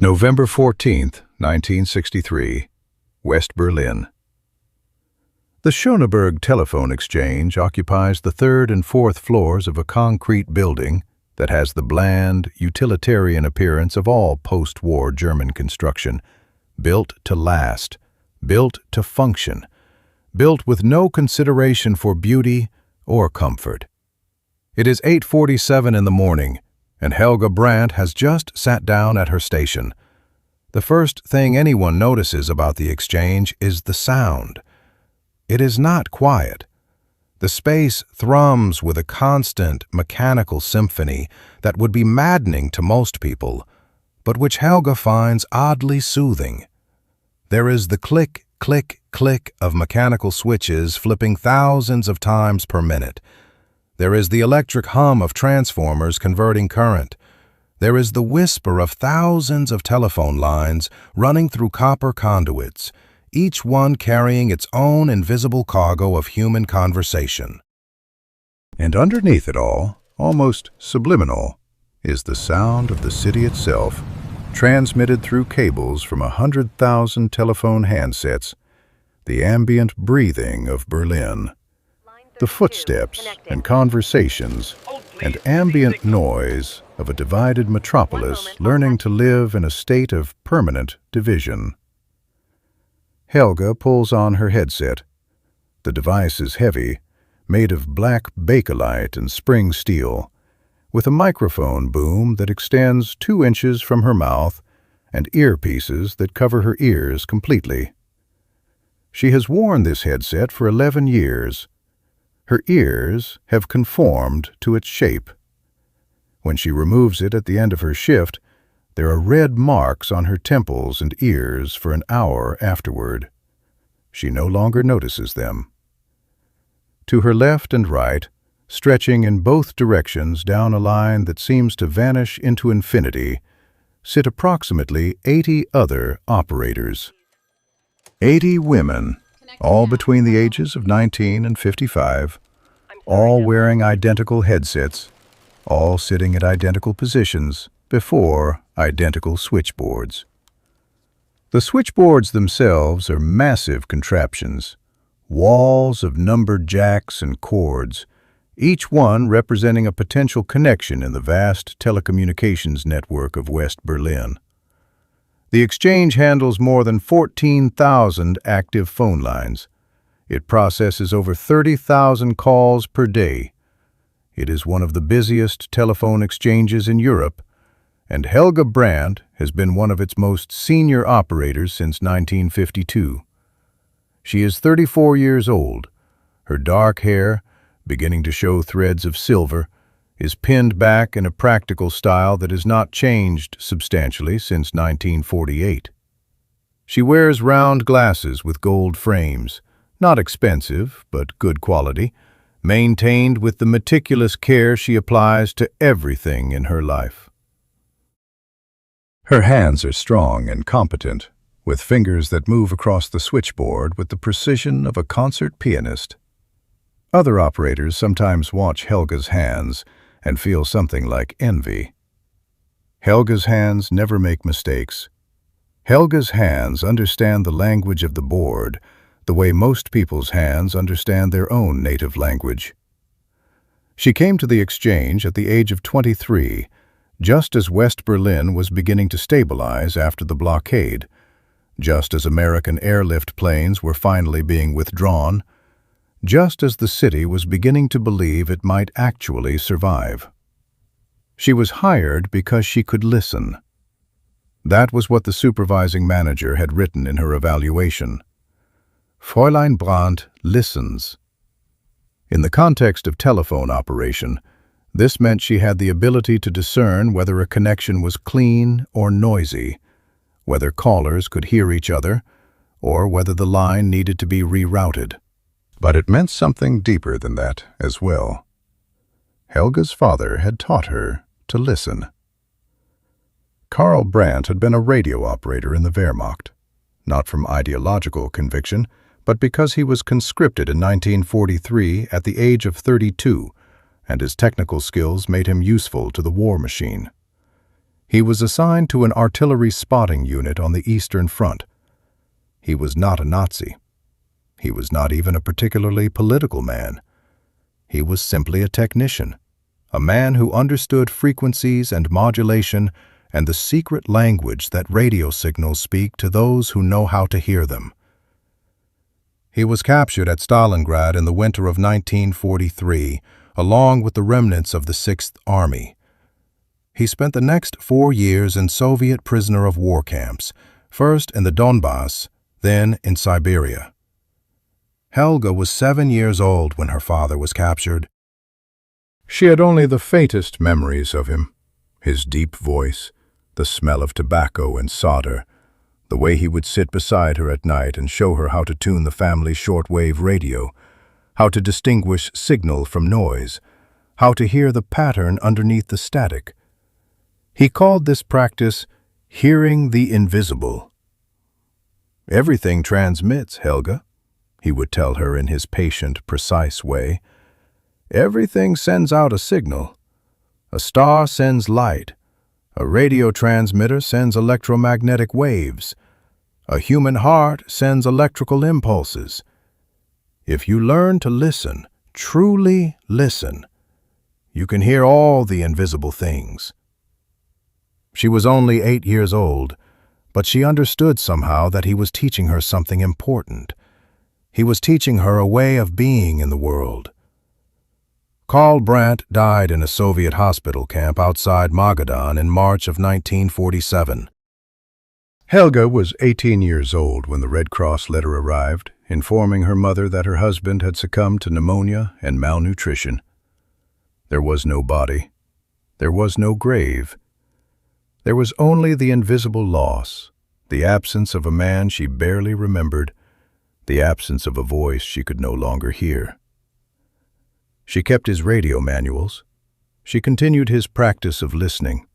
November 14th, 1963, West Berlin. The Schöneberg telephone exchange occupies the third and fourth floors of a concrete building that has the bland, utilitarian appearance of all post-war German construction, built to last, built to function, built with no consideration for beauty or comfort. It is 8:47 in the morning, and Helga Brandt has just sat down at her station. The first thing anyone notices about the exchange is the sound. It is not quiet. The space thrums with a constant mechanical symphony that would be maddening to most people, but which Helga finds oddly soothing. There is the click, click, click of mechanical switches flipping thousands of times per minute. There is the electric hum of transformers converting current. There is the whisper of thousands of telephone lines running through copper conduits, each one carrying its own invisible cargo of human conversation. And underneath it all, almost subliminal, is the sound of the city itself, transmitted through cables from 100,000 telephone handsets, the ambient breathing of Berlin. The footsteps and conversations and ambient noise of a divided metropolis learning to live in a state of permanent division. Helga pulls on her headset. The device is heavy, made of black bakelite and spring steel, with a microphone boom that extends 2 inches from her mouth and earpieces that cover her ears completely. She has worn this headset for 11 years. Her ears have conformed to its shape. When she removes it at the end of her shift, there are red marks on her temples and ears for an hour afterward. She no longer notices them. To her left and right, stretching in both directions down a line that seems to vanish into infinity, sit approximately 80 other operators. 80 women, all between the ages of 19 and 55, all wearing identical headsets, all sitting at identical positions before identical switchboards. The switchboards themselves are massive contraptions, walls of numbered jacks and cords, each one representing a potential connection in the vast telecommunications network of West Berlin. The exchange handles more than 14,000 active phone lines. It processes over 30,000 calls per day. It is one of the busiest telephone exchanges in Europe, and Helga Brandt has been one of its most senior operators since 1952. She is 34 years old. Her dark hair, beginning to show threads of silver, is pinned back in a practical style that has not changed substantially since 1948. She wears round glasses with gold frames, not expensive, but good quality, maintained with the meticulous care she applies to everything in her life. Her hands are strong and competent, with fingers that move across the switchboard with the precision of a concert pianist. Other operators sometimes watch Helga's hands and feel something like envy. Helga's hands never make mistakes. Helga's hands understand the language of the board the way most people's hands understand their own native language. She came to the exchange at the age of 23, just as West Berlin was beginning to stabilize after the blockade, just as American airlift planes were finally being withdrawn, just as the city was beginning to believe it might actually survive. She was hired because she could listen. That was what the supervising manager had written in her evaluation. Fräulein Brandt listens. In the context of telephone operation, this meant she had the ability to discern whether a connection was clean or noisy, whether callers could hear each other, or whether the line needed to be rerouted. But it meant something deeper than that as well. Helga's father had taught her to listen. Karl Brandt had been a radio operator in the Wehrmacht, not from ideological conviction, but because he was conscripted in 1943 at the age of 32, and his technical skills made him useful to the war machine. He was assigned to an artillery spotting unit on the Eastern Front. He was not a Nazi. He was not even a particularly political man. He was simply a technician, a man who understood frequencies and modulation and the secret language that radio signals speak to those who know how to hear them. He was captured at Stalingrad in the winter of 1943, along with the remnants of the Sixth Army. He spent the next 4 years in Soviet prisoner of war camps, first in the Donbass, then in Siberia. Helga was 7 years old when her father was captured. She had only the faintest memories of him, his deep voice, the smell of tobacco and solder, the way he would sit beside her at night and show her how to tune the family shortwave radio, how to distinguish signal from noise, how to hear the pattern underneath the static. He called this practice hearing the invisible. "Everything transmits, Helga," he would tell her in his patient, precise way. "Everything sends out a signal. A star sends light. A radio transmitter sends electromagnetic waves. A human heart sends electrical impulses. If you learn to listen, truly listen, you can hear all the invisible things." She was only 8 years old, but she understood somehow that he was teaching her something important. He was teaching her a way of being in the world. Helga Brandt died in a Soviet hospital camp outside Magadan in March of 1947. Helga was 18 years old when the Red Cross letter arrived, informing her mother that her husband had succumbed to pneumonia and malnutrition. There was no body. There was no grave. There was only the invisible loss, the absence of a man she barely remembered, the absence of a voice she could no longer hear. She kept his radio manuals. She continued his practice of listening.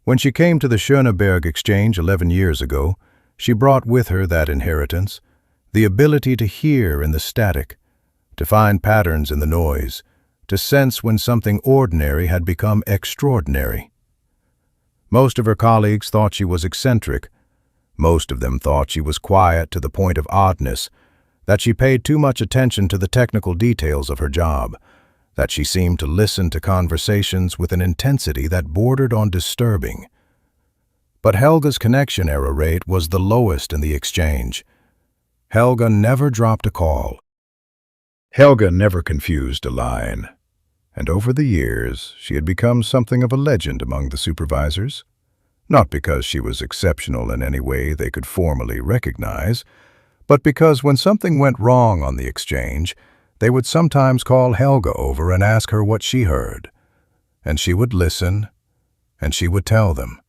When she came to the Schöneberg exchange 11 years ago, she brought with her that inheritance, the ability to hear in the static, to find patterns in the noise, to sense when something ordinary had become extraordinary. Most of her colleagues thought she was eccentric. Most of them thought she was quiet to the point of oddness, that she paid too much attention to the technical details of her job, that she seemed to listen to conversations with an intensity that bordered on disturbing. But Helga's connection error rate was the lowest in the exchange. Helga never dropped a call. Helga never confused a line. And over the years, she had become something of a legend among the supervisors, not because she was exceptional in any way they could formally recognize, but because when something went wrong on the exchange, they would sometimes call Helga over and ask her what she heard, and she would listen, and she would tell them.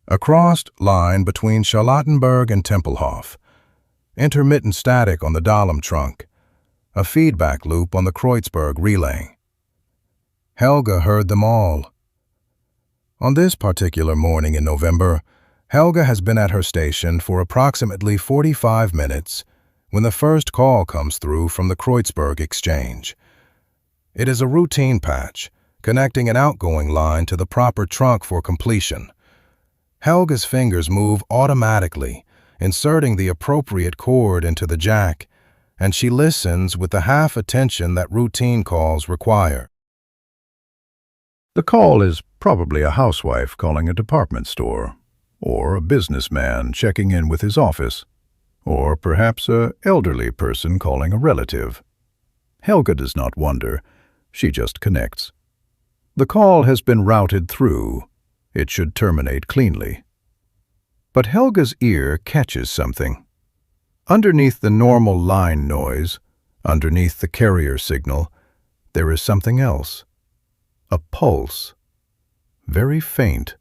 A crossed line between Charlottenburg and Tempelhof, intermittent static on the Dahlem trunk, a feedback loop on the Kreuzberg relay. Helga heard them all. On this particular morning in November, Helga has been at her station for approximately 45 minutes when the first call comes through from the Kreuzberg exchange. It is a routine patch, connecting an outgoing line to the proper trunk for completion. Helga's fingers move automatically, inserting the appropriate cord into the jack, and she listens with the half-attention that routine calls require. The call is probably a housewife calling a department store, or a businessman checking in with his office, or perhaps an elderly person calling a relative. Helga does not wonder, she just connects. The call has been routed through. It should terminate cleanly. But Helga's ear catches something. Underneath the normal line noise, underneath the carrier signal, there is something else. A pulse. Very faint.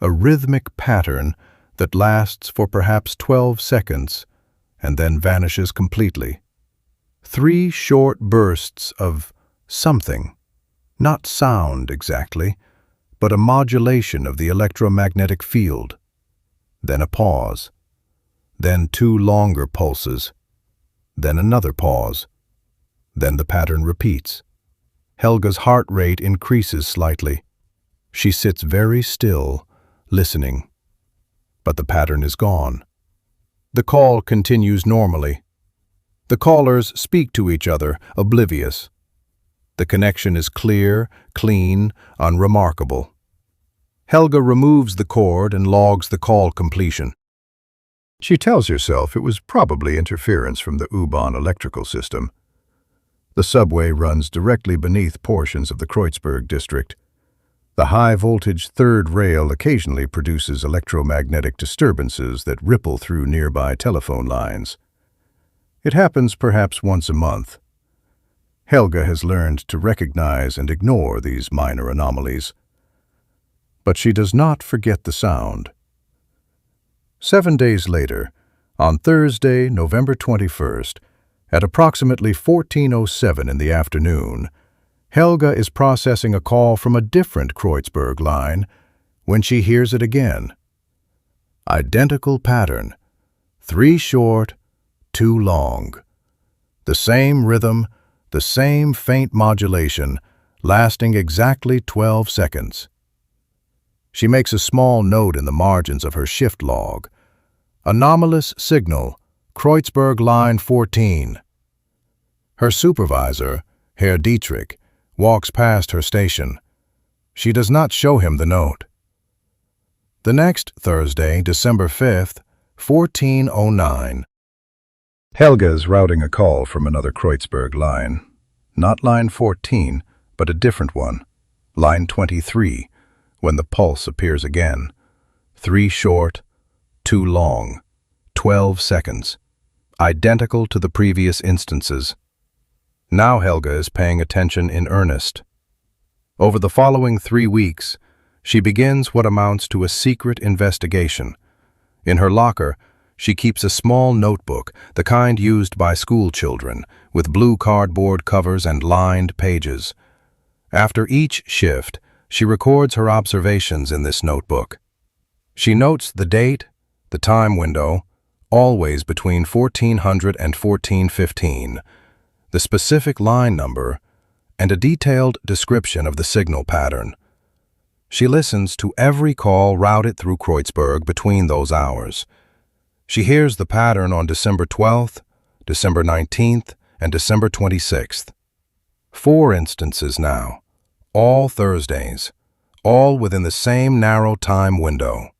A rhythmic pattern that lasts for perhaps 12 seconds and then vanishes completely. 3 short bursts of something. Not sound exactly, but a modulation of the electromagnetic field. Then a pause. Then 2 longer pulses. Then another pause. Then the pattern repeats. Helga's heart rate increases slightly. She sits very still, listening. But the pattern is gone. The call continues normally. The callers speak to each other, oblivious. The connection is clear, clean, unremarkable. Helga removes the cord and logs the call completion. She tells herself it was probably interference from the U-Bahn electrical system. The subway runs directly beneath portions of the Kreuzberg district. The high-voltage third rail occasionally produces electromagnetic disturbances that ripple through nearby telephone lines. It happens perhaps once a month. Helga has learned to recognize and ignore these minor anomalies. But she does not forget the sound. 7 days later, on Thursday, November 21st, at approximately 14:07 in the afternoon, Helga is processing a call from a different Kreuzberg line when she hears it again. Identical pattern, 3 short, 2 long. The same rhythm, the same faint modulation, lasting exactly 12 seconds. She makes a small note in the margins of her shift log. Anomalous signal, Kreuzberg line 14. Her supervisor, Herr Dietrich, walks past her station. She does not show him the note. The next Thursday, December 5th, 14:09. Helga is routing a call from another Kreuzberg line. Not line 14, but a different one, line 23, when the pulse appears again. 3 short, 2 long, 12 seconds, identical to the previous instances. Now Helga is paying attention in earnest. Over the following 3 weeks, she begins what amounts to a secret investigation. In her locker, she keeps a small notebook, the kind used by school children, with blue cardboard covers and lined pages. After each shift, she records her observations in this notebook. She notes the date, the time window, always between 1400 and 1415, the specific line number, and a detailed description of the signal pattern. She listens to every call routed through Kreuzberg between those hours. She hears the pattern on December 12th, December 19th, and December 26th. 4 instances now, all Thursdays, all within the same narrow time window.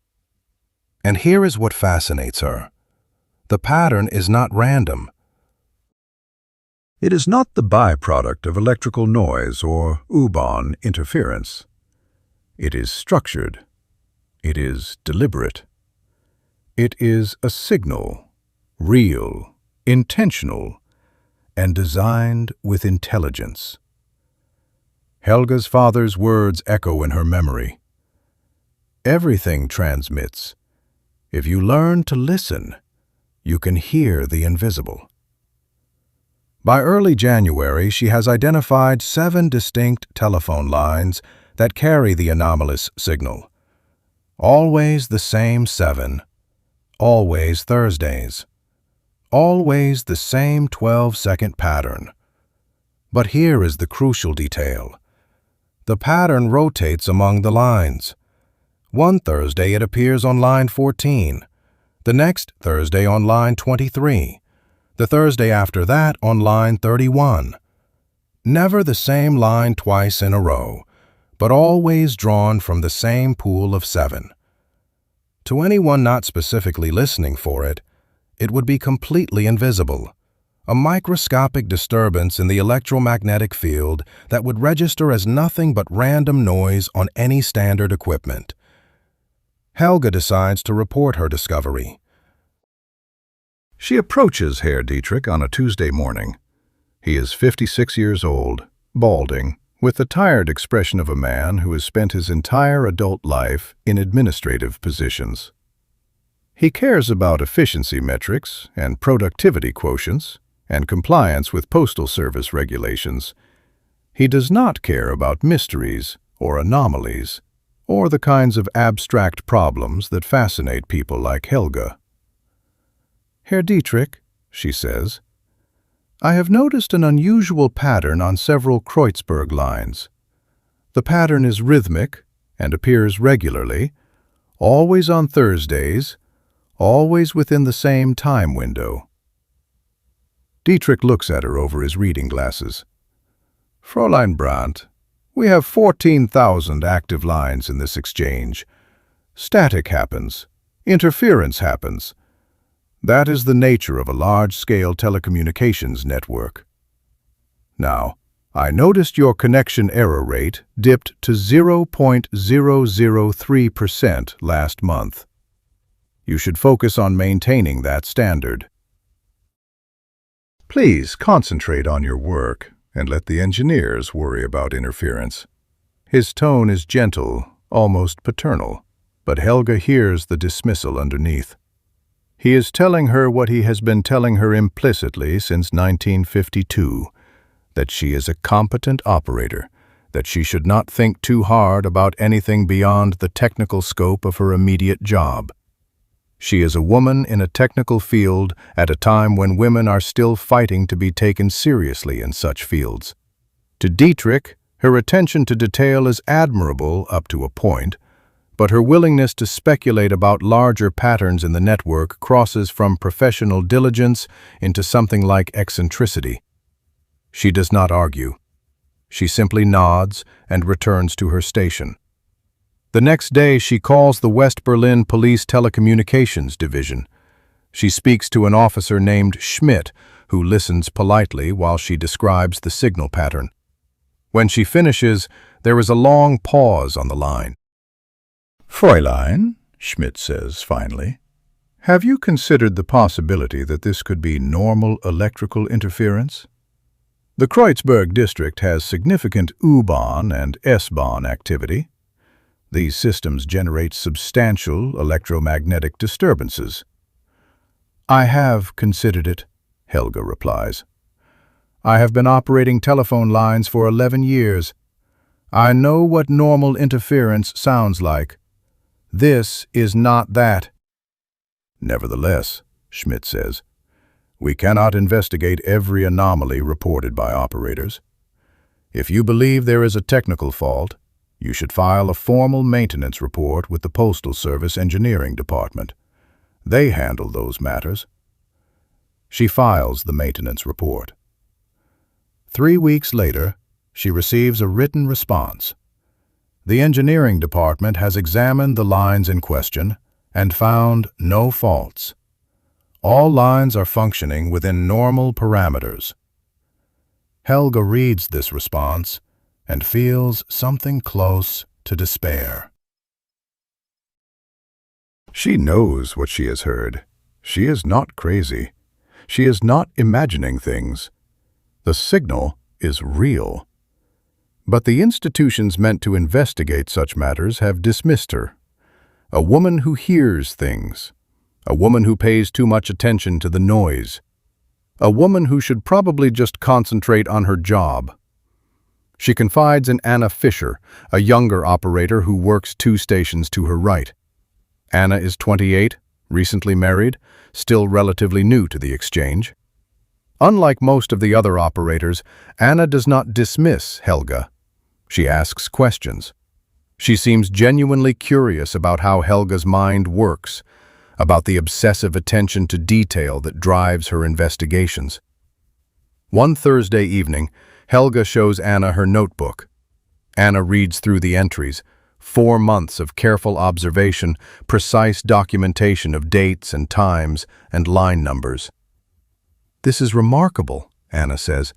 And here is what fascinates her. The pattern is not random. It is not the byproduct of electrical noise or U-Bahn interference. It is structured. It is deliberate. It is a signal, real, intentional, and designed with intelligence. Helga's father's words echo in her memory. Everything transmits. If you learn to listen, you can hear the invisible. By early January, she has identified 7 distinct telephone lines that carry the anomalous signal. Always the same 7. Always Thursdays. Always the same 12-second pattern. But here is the crucial detail. The pattern rotates among the lines. One Thursday it appears on line 14, the next Thursday on line 23, the Thursday after that on line 31. Never the same line twice in a row, but always drawn from the same pool of 7. To anyone not specifically listening for it, it would be completely invisible, a microscopic disturbance in the electromagnetic field that would register as nothing but random noise on any standard equipment. Helga decides to report her discovery. She approaches Herr Dietrich on a Tuesday morning. He is 56 years old, balding, with the tired expression of a man who has spent his entire adult life in administrative positions. He cares about efficiency metrics and productivity quotients and compliance with postal service regulations. He does not care about mysteries or anomalies or the kinds of abstract problems that fascinate people like Helga. Herr Dietrich, she says, I have noticed an unusual pattern on several Kreuzberg lines. The pattern is rhythmic and appears regularly, always on Thursdays, always within the same time window. Dietrich looks at her over his reading glasses. Fräulein Brandt, we have 14,000 active lines in this exchange. Static happens. Interference happens. That is the nature of a large-scale telecommunications network. Now, I noticed your connection error rate dipped to 0.003% last month. You should focus on maintaining that standard. Please concentrate on your work and let the engineers worry about interference. His tone is gentle, almost paternal, but Helga hears the dismissal underneath. He is telling her what he has been telling her implicitly since 1952, that she is a competent operator, that she should not think too hard about anything beyond the technical scope of her immediate job. She is a woman in a technical field at a time when women are still fighting to be taken seriously in such fields. To Dietrich, her attention to detail is admirable up to a point, but her willingness to speculate about larger patterns in the network crosses from professional diligence into something like eccentricity. She does not argue. She simply nods and returns to her station. The next day, she calls the West Berlin Police Telecommunications Division. She speaks to an officer named Schmidt, who listens politely while she describes the signal pattern. When she finishes, there is a long pause on the line. Fräulein, Schmidt says finally, have you considered the possibility that this could be normal electrical interference? The Kreuzberg district has significant U-Bahn and S-Bahn activity. These systems generate substantial electromagnetic disturbances. I have considered it, Helga replies. I have been operating telephone lines for 11 years. I know what normal interference sounds like. This is not that. Nevertheless, Schmidt says, we cannot investigate every anomaly reported by operators. If you believe there is a technical fault, you should file a formal maintenance report with the Postal Service Engineering Department. They handle those matters. She files the maintenance report. 3 weeks later, she receives a written response. The Engineering Department has examined the lines in question and found no faults. All lines are functioning within normal parameters. Helga reads this response and feels something close to despair. She knows what she has heard. She is not crazy. She is not imagining things. The signal is real. But the institutions meant to investigate such matters have dismissed her. A woman who hears things. A woman who pays too much attention to the noise. A woman who should probably just concentrate on her job. She confides in Anna Fischer, a younger operator who works 2 stations to her right. Anna is 28, recently married, still relatively new to the exchange. Unlike most of the other operators, Anna does not dismiss Helga. She asks questions. She seems genuinely curious about how Helga's mind works, about the obsessive attention to detail that drives her investigations. One Thursday evening, Helga shows Anna her notebook. Anna reads through the entries, 4 months of careful observation, precise documentation of dates and times and line numbers. This is remarkable, Anna says.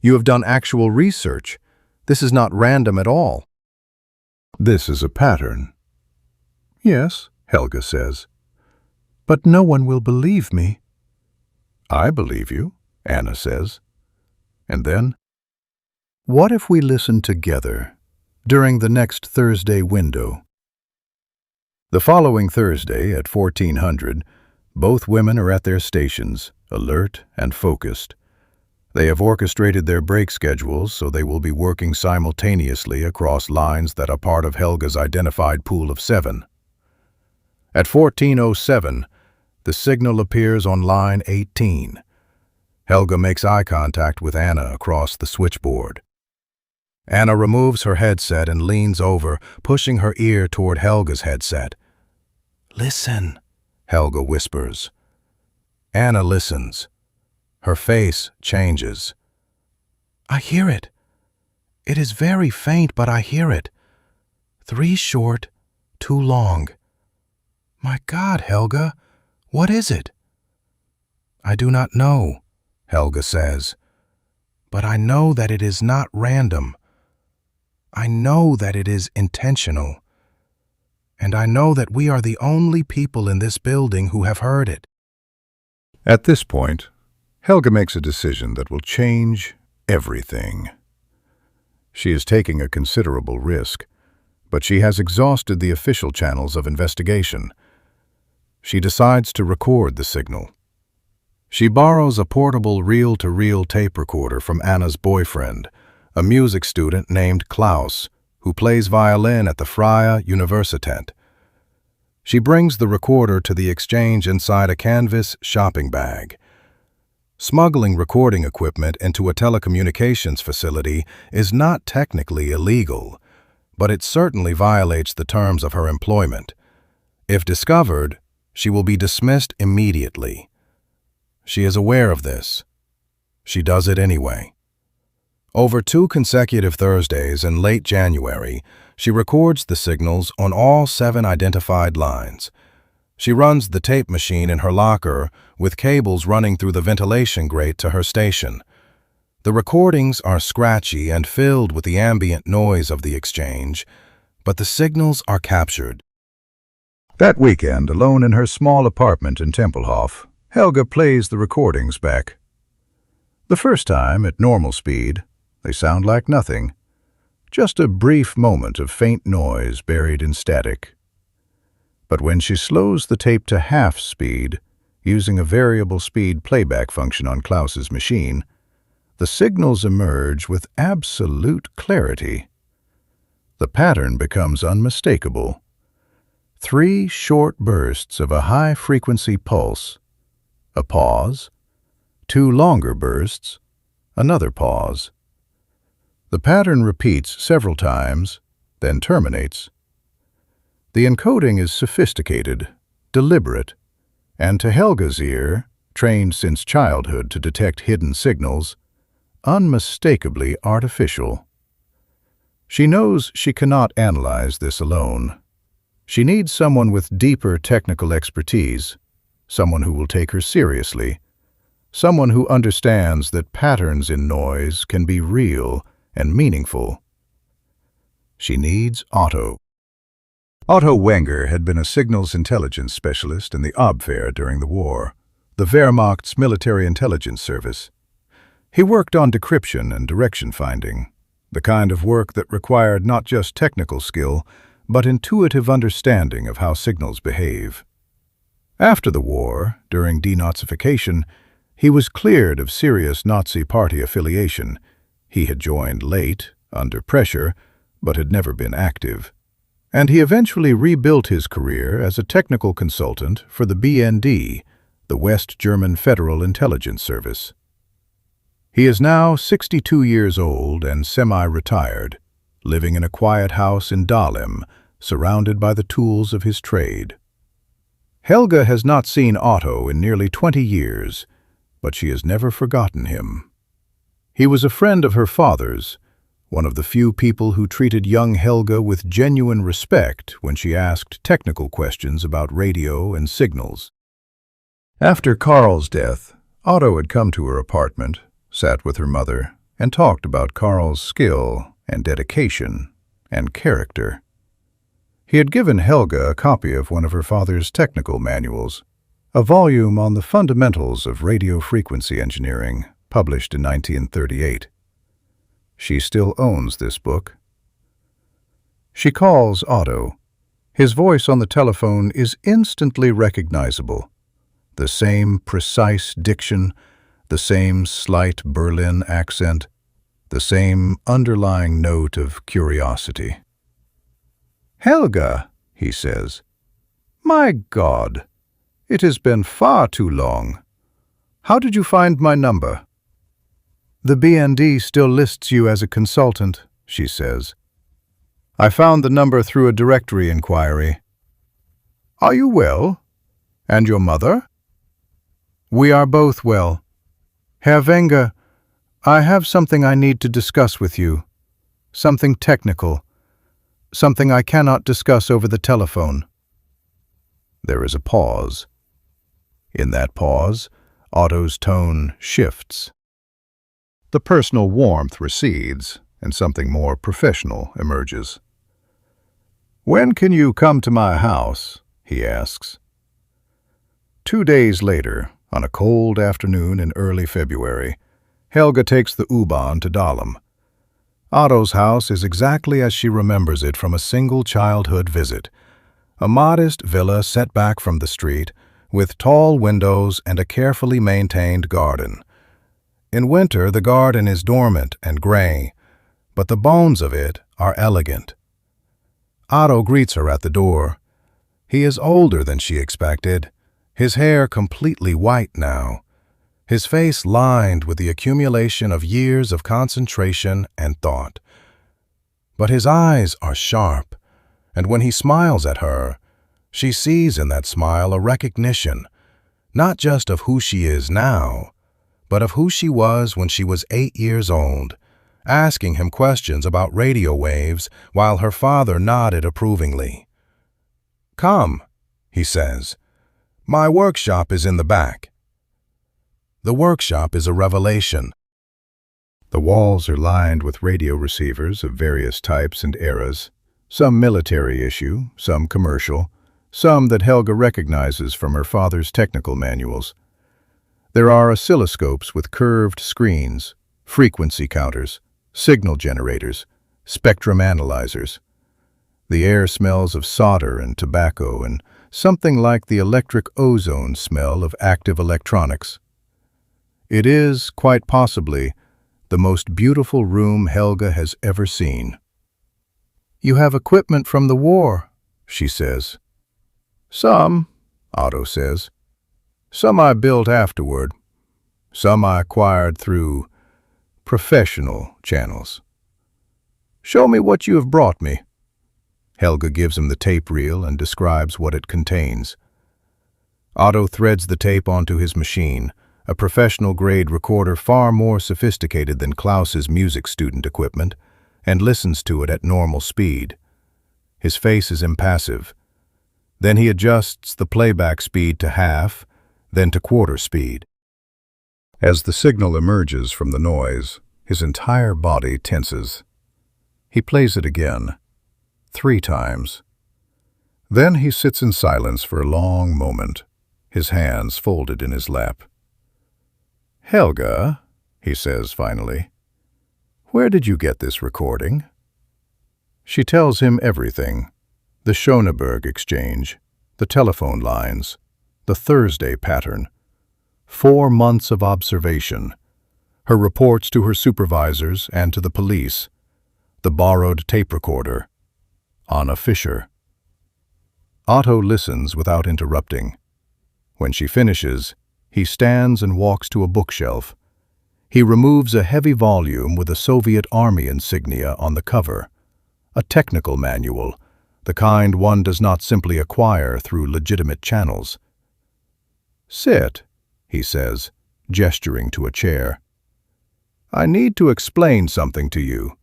You have done actual research. This is not random at all. This is a pattern. Yes, Helga says. But no one will believe me. I believe you, Anna says. And then, what if we listen together during the next Thursday window? The following Thursday at 1400, both women are at their stations, alert and focused. They have orchestrated their break schedules so they will be working simultaneously across lines that are part of Helga's identified pool of 7. At 1407, the signal appears on line 18. Helga makes eye contact with Anna across the switchboard. Anna removes her headset and leans over, pushing her ear toward Helga's headset. "Listen," Helga whispers. Anna listens. Her face changes. "I hear it. It is very faint, but I hear it. 3 short, 2 long. My God, Helga, what is it?" "I do not know," Helga says. "But I know that it is not random. I know that it is intentional. And I know that we are the only people in this building who have heard it." At this point, Helga makes a decision that will change everything. She is taking a considerable risk, but she has exhausted the official channels of investigation. She decides to record the signal. She borrows a portable reel-to-reel tape recorder from Anna's boyfriend, a music student named Klaus, who plays violin at the Freie Universität. She brings the recorder to the exchange inside a canvas shopping bag. Smuggling recording equipment into a telecommunications facility is not technically illegal, but it certainly violates the terms of her employment. If discovered, she will be dismissed immediately. She is aware of this. She does it anyway. Over 2 consecutive Thursdays in late January, she records the signals on all 7 identified lines. She runs the tape machine in her locker with cables running through the ventilation grate to her station. The recordings are scratchy and filled with the ambient noise of the exchange, but the signals are captured. That weekend, alone in her small apartment in Tempelhof, Helga plays the recordings back. The first time, at normal speed, they sound like nothing. Just a brief moment of faint noise buried in static. But when she slows the tape to half speed, using a variable speed playback function on Klaus's machine, the signals emerge with absolute clarity. The pattern becomes unmistakable. 3 short bursts of a high-frequency pulse, a pause, 2 longer bursts, another pause. The pattern repeats several times, then terminates. The encoding is sophisticated, deliberate, and to Helga's ear, trained since childhood to detect hidden signals, unmistakably artificial. She knows she cannot analyze this alone. She needs someone with deeper technical expertise, someone who will take her seriously, someone who understands that patterns in noise can be real and meaningful. She needs Otto. Otto Wenger had been a signals intelligence specialist in the Abwehr during the war, the Wehrmacht's military intelligence service. He worked on decryption and direction finding, the kind of work that required not just technical skill, but intuitive understanding of how signals behave. After the war, during denazification, he was cleared of serious Nazi party affiliation. He had joined late, under pressure, but had never been active. And he eventually rebuilt his career as a technical consultant for the BND, the West German Federal Intelligence Service. He is now 62 years old and semi-retired, living in a quiet house in Dahlem, surrounded by the tools of his trade. Helga has not seen Otto in nearly 20 years, but she has never forgotten him. He was a friend of her father's, one of the few people who treated young Helga with genuine respect when she asked technical questions about radio and signals. After Karl's death, Otto had come to her apartment, sat with her mother, and talked about Karl's skill and dedication and character. He had given Helga a copy of one of her father's technical manuals, a volume on the fundamentals of radio frequency engineering, published in 1938. She still owns this book. She calls Otto. His voice on the telephone is instantly recognizable. The same precise diction, the same slight Berlin accent, the same underlying note of curiosity. "Helga," he says. "My God, it has been far too long. How did you find my number?" "The BND still lists you as a consultant," she says. "I found the number through a directory inquiry." "Are you well? And your mother?" "We are both well. Herr Wenger, I have something I need to discuss with you. Something technical. Something I cannot discuss over the telephone." There is a pause. In that pause, Otto's tone shifts. The personal warmth recedes, and something more professional emerges. "When can you come to my house?" he asks. 2 days later, on a cold afternoon in early February, Helga takes the U-Bahn to Dahlem. Otto's house is exactly as she remembers it from a single childhood visit. A modest villa set back from the street, with tall windows and a carefully maintained garden. In winter, the garden is dormant and gray, but the bones of it are elegant. Otto greets her at the door. He is older than she expected, his hair completely white now, his face lined with the accumulation of years of concentration and thought. But his eyes are sharp, and when he smiles at her, she sees in that smile a recognition, not just of who she is now, but of who she was when she was 8 years old, asking him questions about radio waves while her father nodded approvingly. "Come," he says. "My workshop is in the back." The workshop is a revelation. The walls are lined with radio receivers of various types and eras, some military issue, some commercial, some that Helga recognizes from her father's technical manuals. There are oscilloscopes with curved screens, frequency counters, signal generators, spectrum analyzers. The air smells of solder and tobacco and something like the electric ozone smell of active electronics. It is, quite possibly, the most beautiful room Helga has ever seen. "You have equipment from the war," she says. "Some," Otto says. "Some I built afterward. Some I acquired through professional channels." "Show me what you have brought me." Helga gives him the tape reel and describes what it contains. Otto threads the tape onto his machine, a professional-grade recorder far more sophisticated than Klaus's music student equipment, and listens to it at normal speed. His face is impassive. Then he adjusts the playback speed to half, then to quarter speed. As the signal emerges from the noise, his entire body tenses. He plays it again, 3 times. Then he sits in silence for a long moment, his hands folded in his lap. "Helga," he says finally, "where did you get this recording?" She tells him everything: the Schöneberg exchange, the telephone lines, the Thursday pattern, 4 months of observation, her reports to her supervisors and to the police, the borrowed tape recorder, Anna Fischer. Otto listens without interrupting. When she finishes, he stands and walks to a bookshelf. He removes a heavy volume with a Soviet Army insignia on the cover, a technical manual, the kind one does not simply acquire through legitimate channels. "Sit," he says, gesturing to a chair. "I need to explain something to you."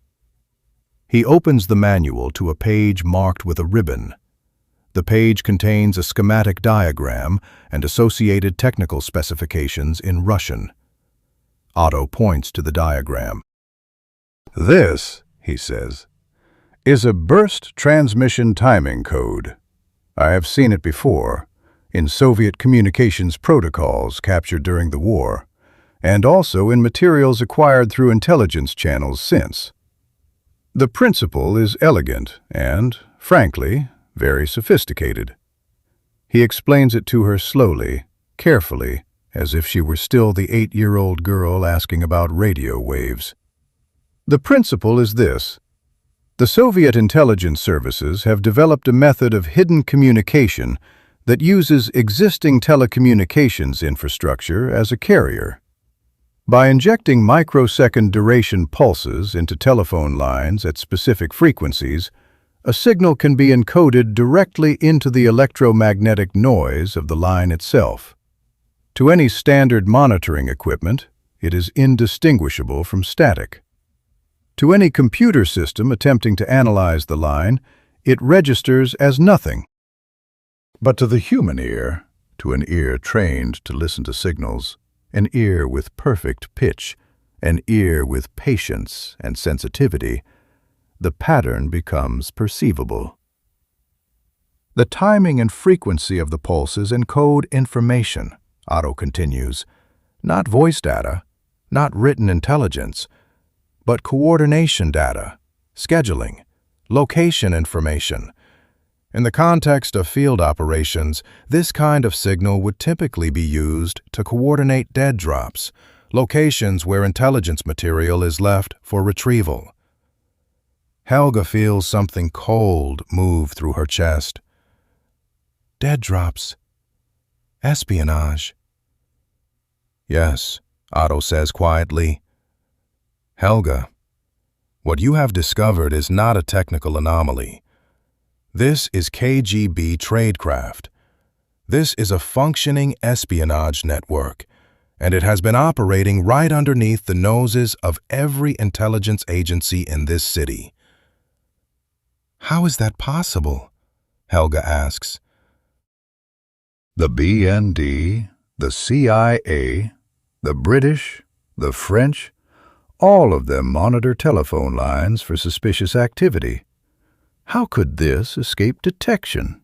He opens the manual to a page marked with a ribbon. The page contains a schematic diagram and associated technical specifications in Russian. Otto points to the diagram. "This," he says, "is a burst transmission timing code. I have seen it before, in Soviet communications protocols captured during the war, and also in materials acquired through intelligence channels since. The principle is elegant and, frankly, very sophisticated." He explains it to her slowly, carefully, as if she were still the 8-year-old girl asking about radio waves. "The principle is this. The Soviet intelligence services have developed a method of hidden communication that uses existing telecommunications infrastructure as a carrier. By injecting microsecond duration pulses into telephone lines at specific frequencies, a signal can be encoded directly into the electromagnetic noise of the line itself. To any standard monitoring equipment, it is indistinguishable from static. To any computer system attempting to analyze the line, it registers as nothing. But to the human ear, to an ear trained to listen to signals, an ear with perfect pitch, an ear with patience and sensitivity, the pattern becomes perceivable. The timing and frequency of the pulses encode information, Otto continues, not voice data, not written intelligence, but coordination data, scheduling, location information. In the context of field operations, this kind of signal would typically be used to coordinate dead drops, locations where intelligence material is left for retrieval. Helga feels something cold move through her chest. Dead drops. Espionage. Yes, Otto says quietly. Helga, what you have discovered is not a technical anomaly. This is KGB tradecraft. This is a functioning espionage network, and it has been operating right underneath the noses of every intelligence agency in this city. How is that possible? Helga asks. The BND, the CIA, the British, the French, all of them monitor telephone lines for suspicious activity. How could this escape detection?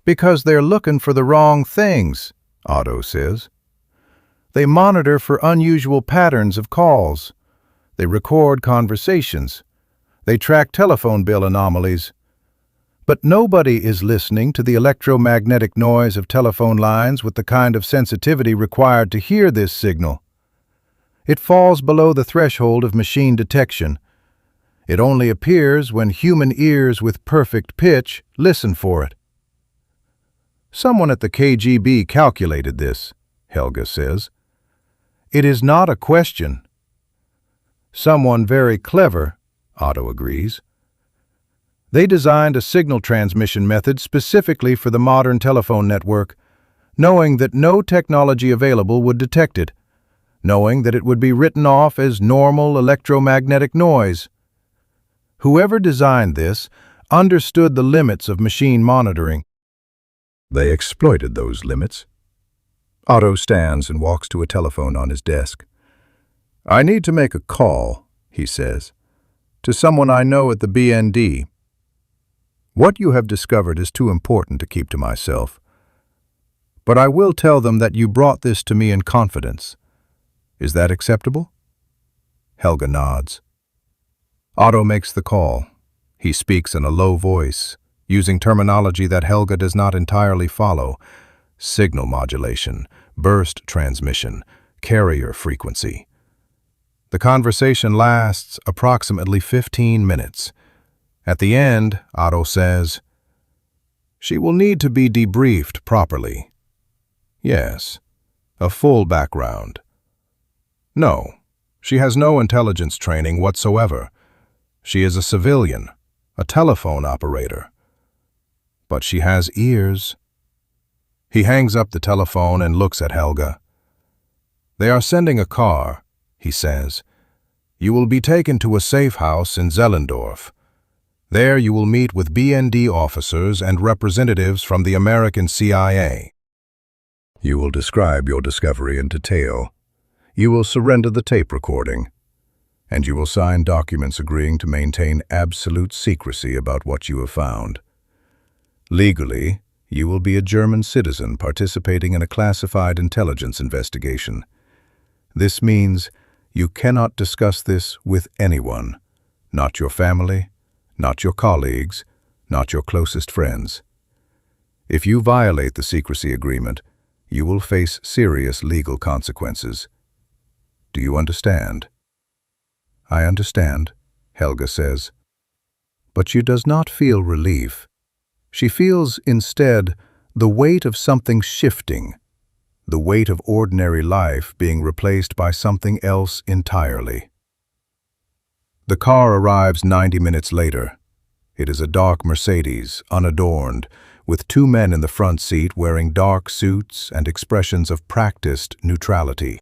Because they're looking for the wrong things, Otto says. They monitor for unusual patterns of calls. They record conversations. They track telephone bill anomalies. But nobody is listening to the electromagnetic noise of telephone lines with the kind of sensitivity required to hear this signal. It falls below the threshold of machine detection. It only appears when human ears with perfect pitch listen for it. Someone at the KGB calculated this, Helga says. It is not a question. Someone very clever, Otto agrees. They designed a signal transmission method specifically for the modern telephone network, knowing that no technology available would detect it, knowing that it would be written off as normal electromagnetic noise. Whoever designed this understood the limits of machine monitoring. They exploited those limits. Otto stands and walks to a telephone on his desk. I need to make a call, he says, to someone I know at the BND. What you have discovered is too important to keep to myself. But I will tell them that you brought this to me in confidence. Is that acceptable? Helga nods. Otto makes the call. He speaks in a low voice, using terminology that Helga does not entirely follow: signal modulation, burst transmission, carrier frequency. The conversation lasts approximately 15 minutes. At the end, Otto says, "She will need to be debriefed properly." Yes, a full background. No, she has no intelligence training whatsoever. She is a civilian, a telephone operator. But she has ears. He hangs up the telephone and looks at Helga. They are sending a car, he says. You will be taken to a safe house in Zellendorf. There you will meet with BND officers and representatives from the American CIA. You will describe your discovery in detail. You will surrender the tape recording. And you will sign documents agreeing to maintain absolute secrecy about what you have found. Legally, you will be a German citizen participating in a classified intelligence investigation. This means you cannot discuss this with anyone, not your family, not your colleagues, not your closest friends. If you violate the secrecy agreement, you will face serious legal consequences. Do you understand? I understand, Helga says. But she does not feel relief. She feels, instead, the weight of something shifting. the weight of ordinary life being replaced by something else entirely. The car arrives 90 minutes later. It is a dark Mercedes, unadorned, with two men in the front seat wearing dark suits and expressions of practiced neutrality.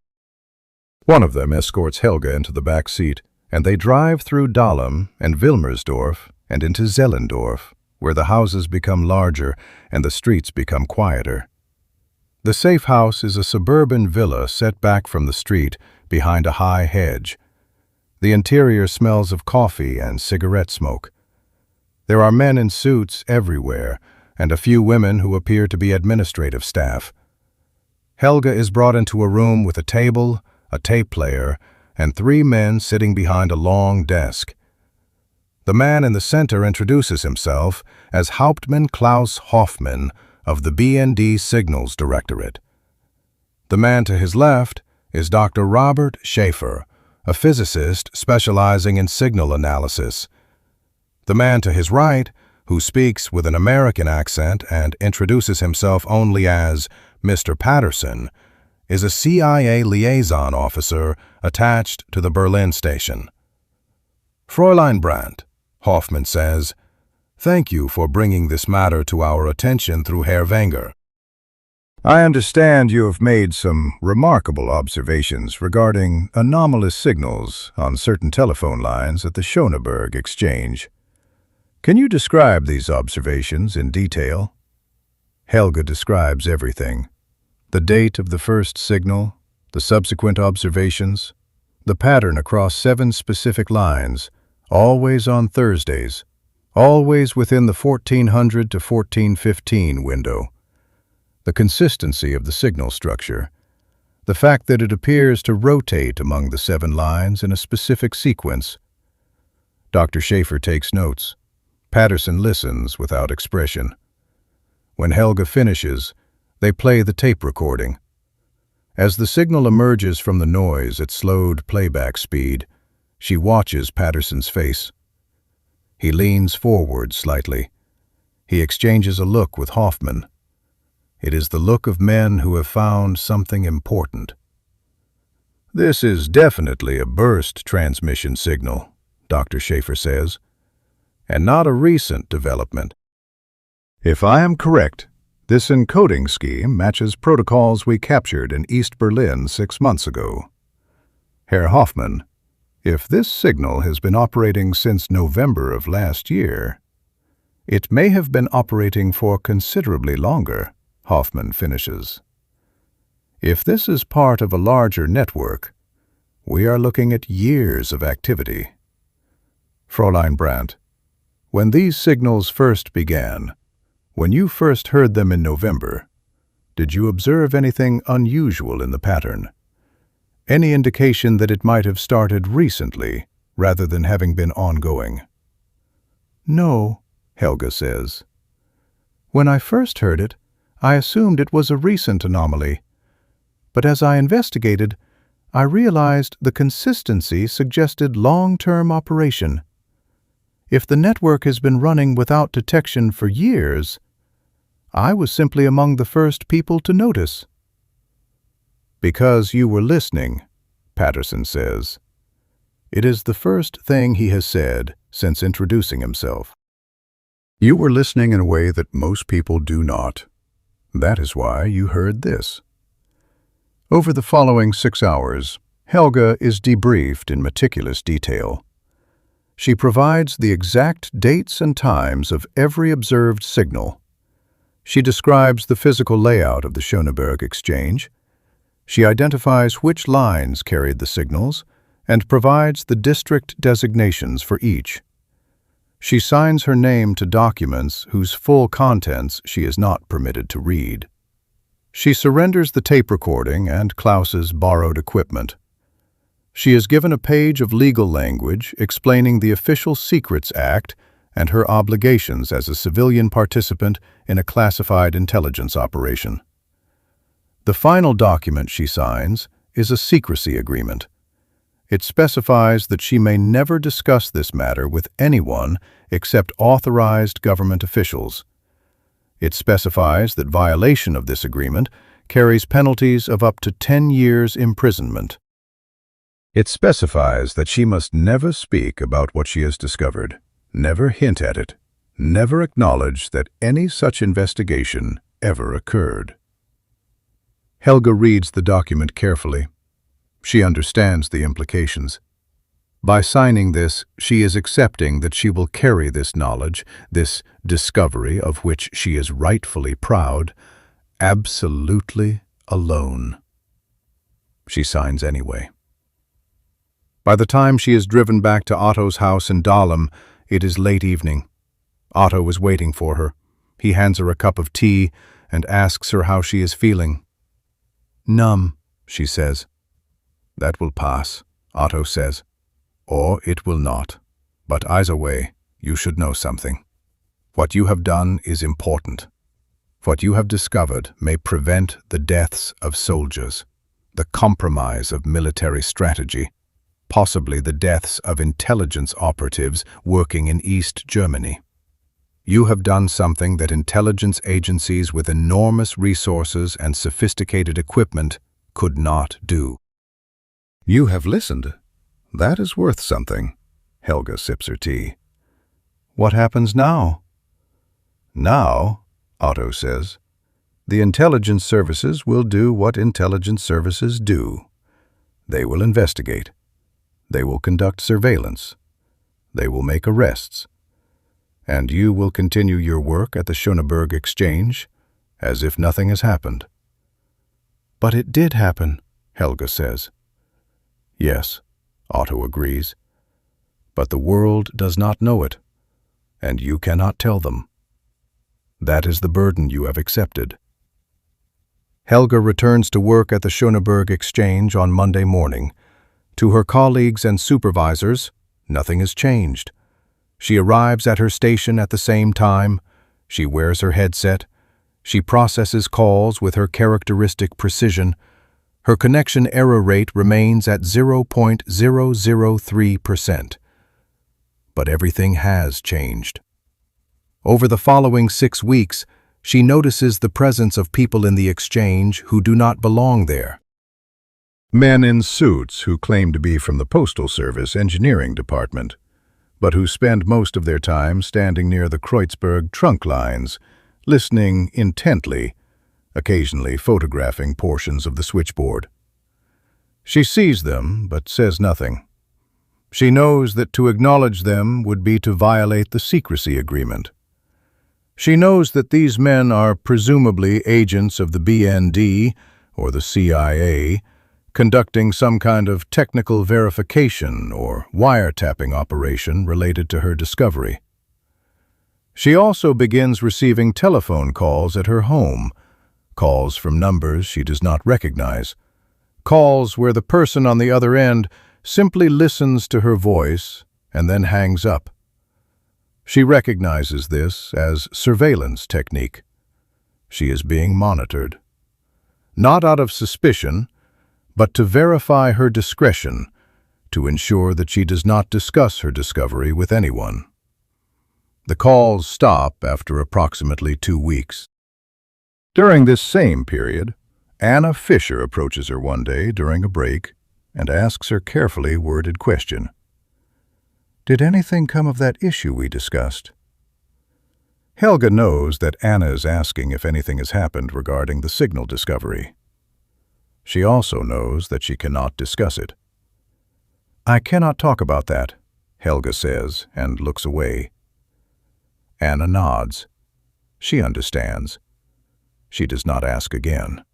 One of them escorts Helga into the back seat, and they drive through Dahlem and Wilmersdorf and into Zellendorf, where the houses become larger and the streets become quieter. The safe house is a suburban villa set back from the street behind a high hedge. The interior smells of coffee and cigarette smoke. There are men in suits everywhere, and a few women who appear to be administrative staff. Helga is brought into a room with a table, a tape player, and three men sitting behind a long desk. The man in the center introduces himself as Hauptmann Klaus Hoffmann of the BND Signals Directorate. The man to his left is Dr. Robert Schaefer, a physicist specializing in signal analysis. The man to his right, who speaks with an American accent and introduces himself only as Mr. Patterson, is a CIA liaison officer attached to the Berlin station. Fräulein Brandt, Hoffmann says, "Thank you for bringing this matter to our attention through Herr Wenger. I understand you have made some remarkable observations regarding anomalous signals on certain telephone lines at the Schöneberg exchange. Can you describe these observations in detail?" Helga describes everything: the date of the first signal, the subsequent observations, the pattern across 7 specific lines, always on Thursdays, always within the 1400 to 1415 window, the consistency of the signal structure, the fact that it appears to rotate among the 7 lines in a specific sequence. Dr. Schaefer takes notes. Patterson listens without expression. When Helga finishes, they play the tape recording. As the signal emerges from the noise at slowed playback speed, she watches Patterson's face. He leans forward slightly. He exchanges a look with Hoffmann. It is the look of men who have found something important. "This is definitely a burst transmission signal," Dr. Schaefer says, "and not a recent development. If I am correct, this encoding scheme matches protocols we captured in East Berlin 6 months ago. Herr Hoffmann, if this signal has been operating since November of last year, it may have been operating for considerably longer," Hoffmann finishes. "If this is part of a larger network, we are looking at years of activity." Fräulein Brandt, when these signals first began, when you first heard them in November, did you observe anything unusual in the pattern? Any indication that it might have started recently rather than having been ongoing? "No," Helga says. "When I first heard it, I assumed it was a recent anomaly. But as I investigated, I realized the consistency suggested long-term operation. If the network has been running without detection for years, I was simply among the first people to notice." "Because you were listening," Patterson says. It is the first thing he has said since introducing himself. "You were listening in a way that most people do not. That is why you heard this." Over the following 6 hours, Helga is debriefed in meticulous detail. She provides the exact dates and times of every observed signal. She describes the physical layout of the Schöneberg exchange. She identifies which lines carried the signals and provides the district designations for each. She signs her name to documents whose full contents she is not permitted to read. She surrenders the tape recording and Klaus's borrowed equipment. She is given a page of legal language explaining the Official Secrets Act and her obligations as a civilian participant in a classified intelligence operation. The final document she signs is a secrecy agreement. It specifies that she may never discuss this matter with anyone except authorized government officials. It specifies that violation of this agreement carries penalties of up to 10 years imprisonment. It specifies that she must never speak about what she has discovered, never hint at it, never acknowledge that any such investigation ever occurred. Helga reads the document carefully. She understands the implications. By signing this, she is accepting that she will carry this knowledge, this discovery of which she is rightfully proud, absolutely alone. She signs anyway. By the time she is driven back to Otto's house in Dahlem, it is late evening. Otto is waiting for her. He hands her a cup of tea and asks her how she is feeling. "Numb," she says. "That will pass," Otto says. "Or it will not. But either way, you should know something. What you have done is important. What you have discovered may prevent the deaths of soldiers, the compromise of military strategy, possibly the deaths of intelligence operatives working in East Germany. You have done something that intelligence agencies with enormous resources and sophisticated equipment could not do." "You have listened. That is worth something." Helga sips her tea. "What happens now?" "Now," Otto says, "the intelligence services will do what intelligence services do. They will investigate. They will conduct surveillance. They will make arrests. And you will continue your work at the Schöneberg Exchange as if nothing has happened." "But it did happen," Helga says. "Yes," Otto agrees. "But the world does not know it, and you cannot tell them. That is the burden you have accepted." Helga returns to work at the Schöneberg Exchange on Monday morning. To her colleagues and supervisors, nothing has changed. She arrives at her station at the same time. She wears her headset. She processes calls with her characteristic precision. Her connection error rate remains at 0.003%. But everything has changed. Over the following 6 weeks, she notices the presence of people in the exchange who do not belong there. Men in suits who claim to be from the Postal Service engineering department, but who spend most of their time standing near the Kreuzberg trunk lines, listening intently, occasionally photographing portions of the switchboard. She sees them, but says nothing. She knows that to acknowledge them would be to violate the secrecy agreement. She knows that these men are presumably agents of the BND or the CIA, conducting some kind of technical verification or wiretapping operation related to her discovery. She also begins receiving telephone calls at her home, calls from numbers she does not recognize, calls where the person on the other end simply listens to her voice and then hangs up. She recognizes this as surveillance technique. She is being monitored. Not out of suspicion, but to verify her discretion, to ensure that she does not discuss her discovery with anyone. The calls stop after approximately 2 weeks. During this same period, Anna Fischer approaches her one day during a break and asks her carefully worded question. "Did anything come of that issue we discussed?" Helga knows that Anna is asking if anything has happened regarding the signal discovery. She also knows that she cannot discuss it. "I cannot talk about that," Helga says and looks away. Anna nods. She understands. She does not ask again.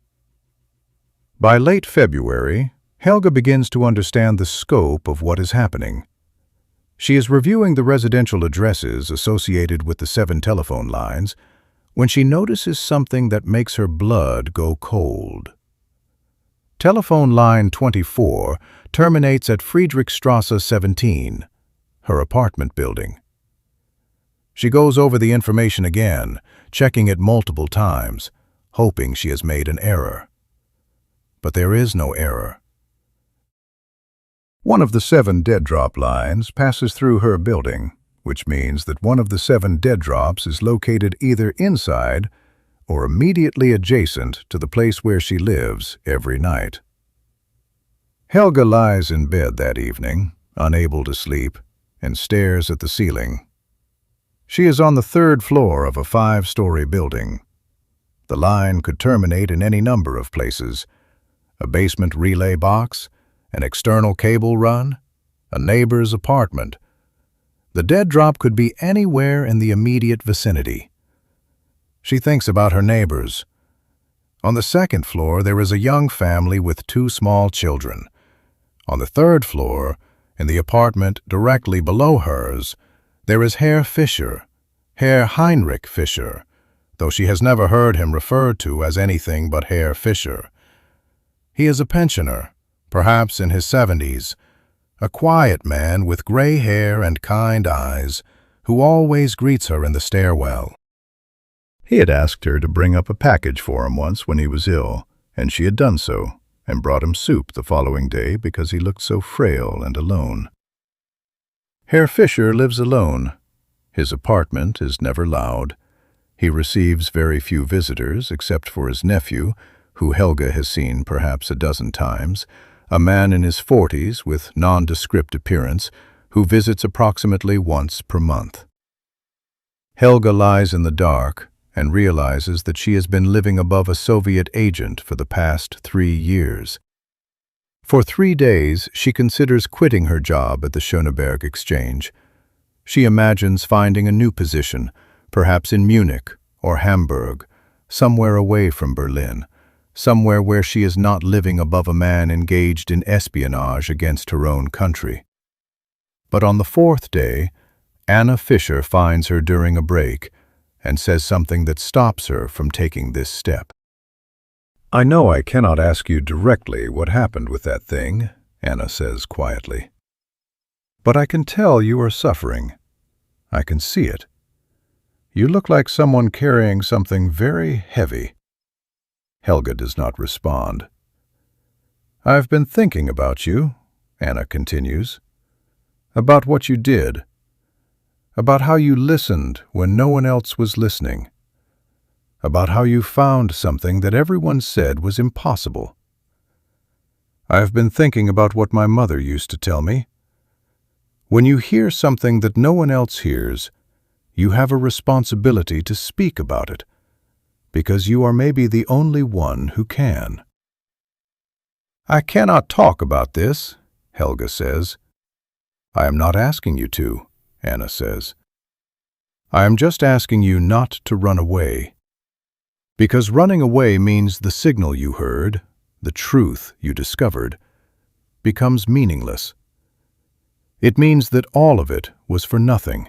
By late February, Helga begins to understand the scope of what is happening. She is reviewing the residential addresses associated with the 7 telephone lines when she notices something that makes her blood go cold. Telephone line 24 terminates at Friedrichstrasse 17, her apartment building. She goes over the information again, checking it multiple times, hoping she has made an error. But there is no error. One of the 7 dead drop lines passes through her building, which means that one of the 7 dead drops is located either inside or immediately adjacent to the place where she lives every night. Helga lies in bed that evening, unable to sleep, and stares at the ceiling. She is on the 3rd floor of a 5-story building. The line could terminate in any number of places: a basement relay box, an external cable run, a neighbor's apartment. The dead drop could be anywhere in the immediate vicinity. She thinks about her neighbors. On the 2nd floor, there is a young family with 2 small children. On the 3rd floor, in the apartment directly below hers, there is Herr Fischer, Herr Heinrich Fischer, though she has never heard him referred to as anything but Herr Fischer. He is a pensioner, perhaps in his 70s, a quiet man with gray hair and kind eyes, who always greets her in the stairwell. He had asked her to bring up a package for him once when he was ill, and she had done so, and brought him soup the following day because he looked so frail and alone. Herr Fischer lives alone. His apartment is never loud. He receives very few visitors except for his nephew, who Helga has seen perhaps a dozen times, a man in his 40s with nondescript appearance who visits approximately once per month. Helga lies in the dark and realizes that she has been living above a Soviet agent for the past 3 years. For 3 days, she considers quitting her job at the Schöneberg Exchange. She imagines finding a new position, perhaps in Munich or Hamburg, somewhere away from Berlin, somewhere where she is not living above a man engaged in espionage against her own country. But on the 4th day, Anna Fischer finds her during a break and says something that stops her from taking this step. "I know I cannot ask you directly what happened with that thing," Anna says quietly. "But I can tell you are suffering. I can see it. You look like someone carrying something very heavy." Helga does not respond. "I've been thinking about you," Anna continues, "about what you did, about how you listened when no one else was listening, about how you found something that everyone said was impossible. I've been thinking about what my mother used to tell me. When you hear something that no one else hears, you have a responsibility to speak about it, because you are maybe the only one who can." "I cannot talk about this," Helga says. "I am not asking you to," Anna says. "I am just asking you not to run away. Because running away means the signal you heard, the truth you discovered, becomes meaningless. It means that all of it was for nothing."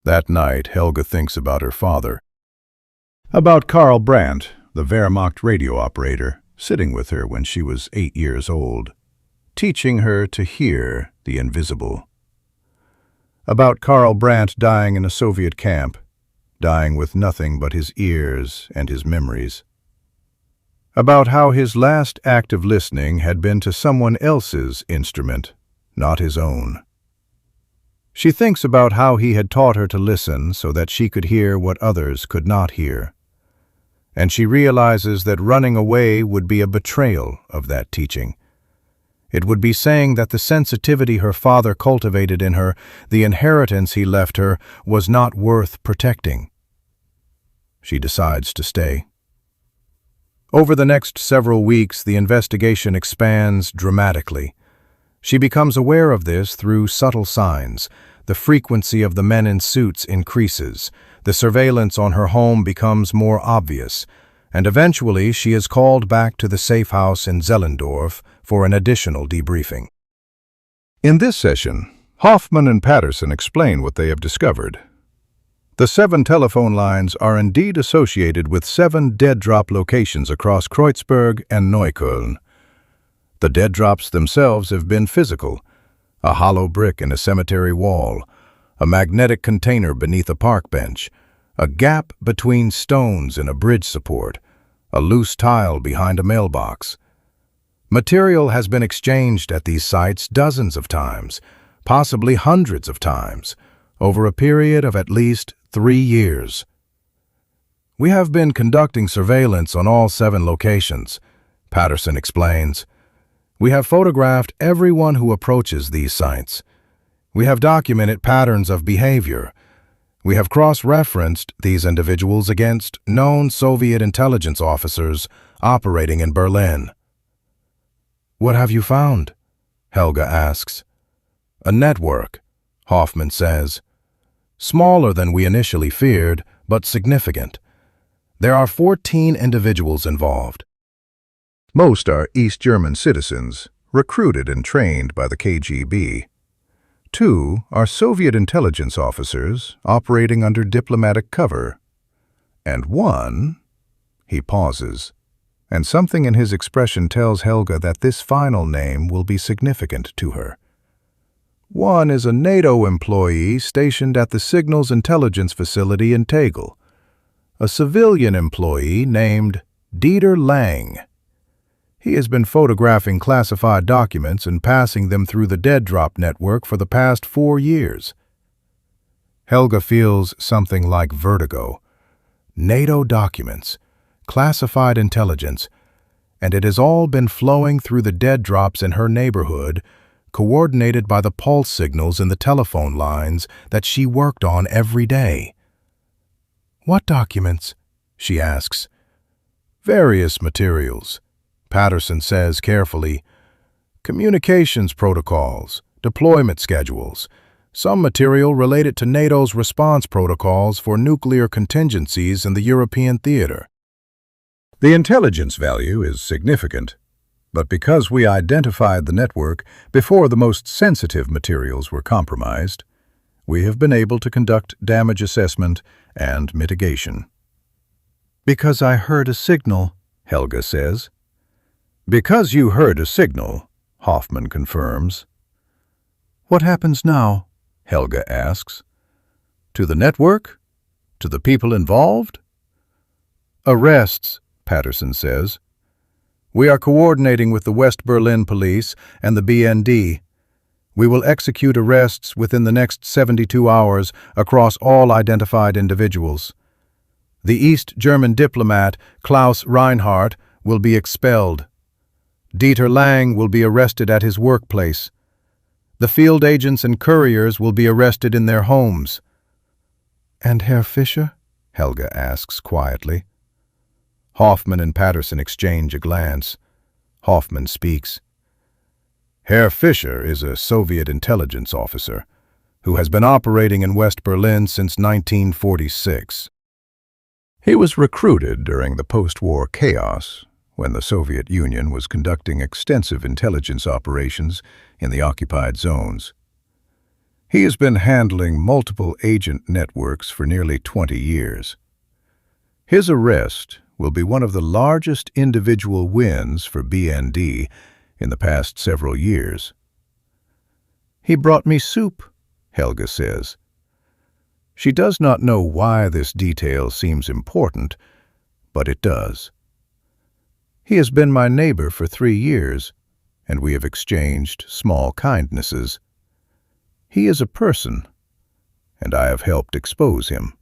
That night, Helga thinks about her father, about Karl Brandt, the Wehrmacht radio operator, sitting with her when she was 8 years old, teaching her to hear the invisible. About Karl Brandt dying in a Soviet camp, dying with nothing but his ears and his memories. About how his last act of listening had been to someone else's instrument, not his own. She thinks about how he had taught her to listen so that she could hear what others could not hear. And she realizes that running away would be a betrayal of that teaching. It would be saying that the sensitivity her father cultivated in her, the inheritance he left her, was not worth protecting. She decides to stay. Over the next several weeks, the investigation expands dramatically. She becomes aware of this through subtle signs. The frequency of the men in suits increases. The surveillance on her home becomes more obvious. And eventually she is called back to the safe house in Zellendorf for an additional debriefing. In this session, Hoffman and Patterson explain what they have discovered. The 7 telephone lines are indeed associated with 7 dead drop locations across Kreuzberg and Neukölln. The dead drops themselves have been physical: a hollow brick in a cemetery wall, a magnetic container beneath a park bench, a gap between stones in a bridge support, a loose tile behind a mailbox. Material has been exchanged at these sites dozens of times, possibly hundreds of times, over a period of at least 3 years. We have been conducting surveillance on all 7 locations, Patterson explains. We have photographed everyone who approaches these sites. We have documented patterns of behavior. We have cross-referenced these individuals against known Soviet intelligence officers operating in Berlin. What have you found? Helga asks. A network, Hoffman says. Smaller than we initially feared, but significant. There are 14 individuals involved. Most are East German citizens, recruited and trained by the KGB. 2 are Soviet intelligence officers operating under diplomatic cover. And 1, he pauses, and something in his expression tells Helga that this final name will be significant to her. 1 is a NATO employee stationed at the Signals Intelligence Facility in Tegel, a civilian employee named Dieter Lang. He has been photographing classified documents and passing them through the dead drop network for the past 4 years. Helga feels something like vertigo. NATO documents, classified intelligence, and it has all been flowing through the dead drops in her neighborhood, coordinated by the pulse signals in the telephone lines that she worked on every day. What documents? She asks. Various materials, Patterson says carefully. Communications protocols, deployment schedules, some material related to NATO's response protocols for nuclear contingencies in the European theater. The intelligence value is significant, but because we identified the network before the most sensitive materials were compromised, we have been able to conduct damage assessment and mitigation. Because I heard a signal, Helga says. Because you heard a signal, Hoffman confirms. What happens now? Helga asks. To the network? To the people involved? Arrests, Patterson says. We are coordinating with the West Berlin Police and the BND. We will execute arrests within the next 72 hours across all identified individuals. The East German diplomat Klaus Reinhardt will be expelled. Dieter Lang will be arrested at his workplace. The field agents and couriers will be arrested in their homes. And Herr Fischer? Helga asks quietly. Hoffman and Patterson exchange a glance. Hoffman speaks. Herr Fischer is a Soviet intelligence officer who has been operating in West Berlin since 1946. He was recruited during the post-war chaos when the Soviet Union was conducting extensive intelligence operations in the occupied zones. He has been handling multiple agent networks for nearly 20 years. His arrest will be one of the largest individual wins for BND in the past several years. He brought me soup, Helga says. She does not know why this detail seems important, but it does. He has been my neighbor for 3 years, and we have exchanged small kindnesses. He is a person, and I have helped expose him.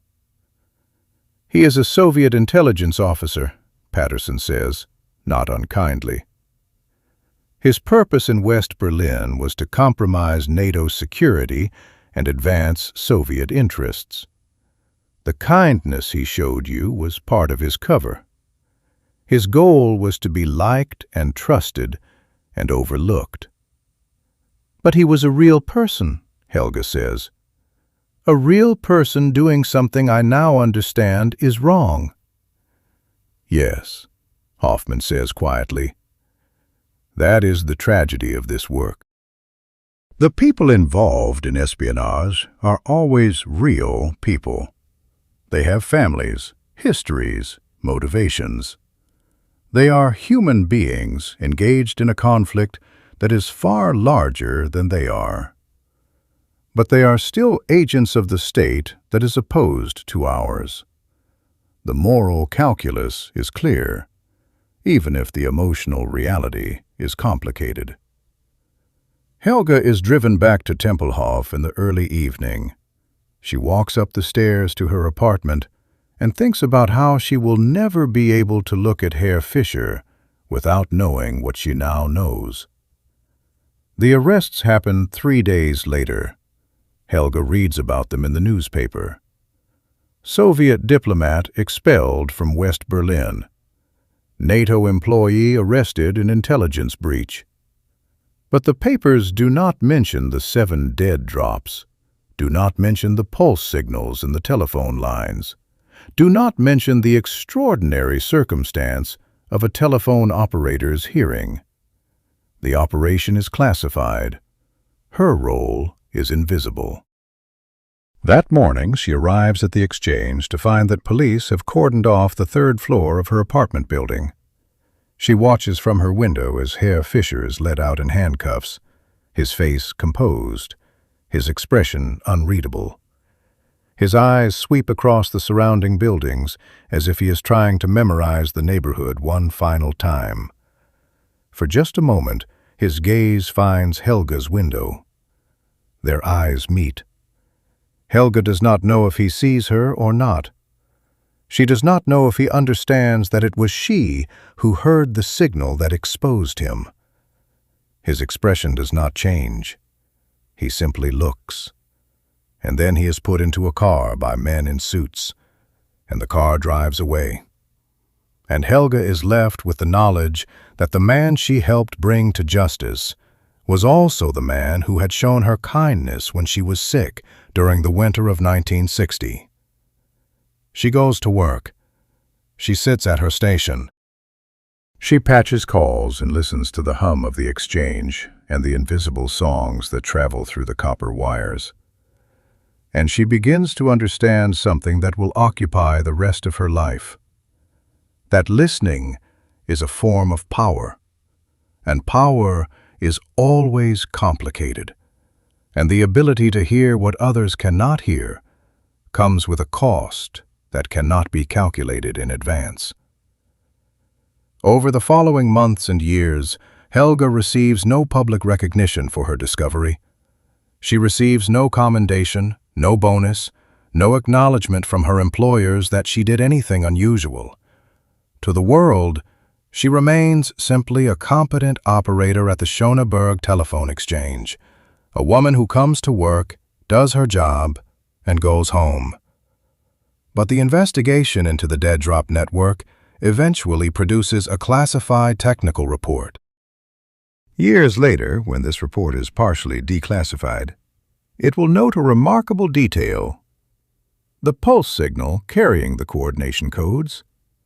He is a Soviet intelligence officer, Patterson says, not unkindly. His purpose in West Berlin was to compromise NATO security and advance Soviet interests. The kindness he showed you was part of his cover. His goal was to be liked and trusted and overlooked. But he was a real person, Helga says. A real person doing something I now understand is wrong. Yes, Hoffman says quietly. That is the tragedy of this work. The people involved in espionage are always real people. They have families, histories, motivations. They are human beings engaged in a conflict that is far larger than they are. But they are still agents of the state that is opposed to ours. The moral calculus is clear, even if the emotional reality is complicated. Helga is driven back to Tempelhof in the early evening. She walks up the stairs to her apartment and thinks about how she will never be able to look at Herr Fischer without knowing what she now knows. The arrests happen 3 days later. Helga reads about them in the newspaper. Soviet diplomat expelled from West Berlin. NATO employee arrested in intelligence breach. But the papers do not mention the 7 dead drops, do not mention the pulse signals in the telephone lines, do not mention the extraordinary circumstance of a telephone operator's hearing. The operation is classified. Her role is invisible. That morning, she arrives at the exchange to find that police have cordoned off the 3rd floor of her apartment building. She watches from her window as Herr Fischer is led out in handcuffs, his face composed, his expression unreadable. His eyes sweep across the surrounding buildings as if he is trying to memorize the neighborhood one final time. For just a moment, his gaze finds Helga's window. Their eyes meet. Helga does not know if he sees her or not. She does not know if he understands that it was she who heard the signal that exposed him. His expression does not change. He simply looks. And then he is put into a car by men in suits, and the car drives away. And Helga is left with the knowledge that the man she helped bring to justice was also the man who had shown her kindness when she was sick during the winter of 1960. She goes to work. She sits at her station. She patches calls and listens to the hum of the exchange and the invisible songs that travel through the copper wires. And she begins to understand something that will occupy the rest of her life. That listening is a form of power, and power is always complicated, and the ability to hear what others cannot hear comes with a cost that cannot be calculated in advance. Over the following months and years, Helga receives no public recognition for her discovery. She receives no commendation, no bonus, no acknowledgement from her employers that she did anything unusual. To the world, she remains simply a competent operator at the Schöneberg telephone exchange, a woman who comes to work, does her job, and goes home. But the investigation into the dead drop network eventually produces a classified technical report. Years later, when this report is partially declassified, it will note a remarkable detail. The pulse signal carrying the coordination codes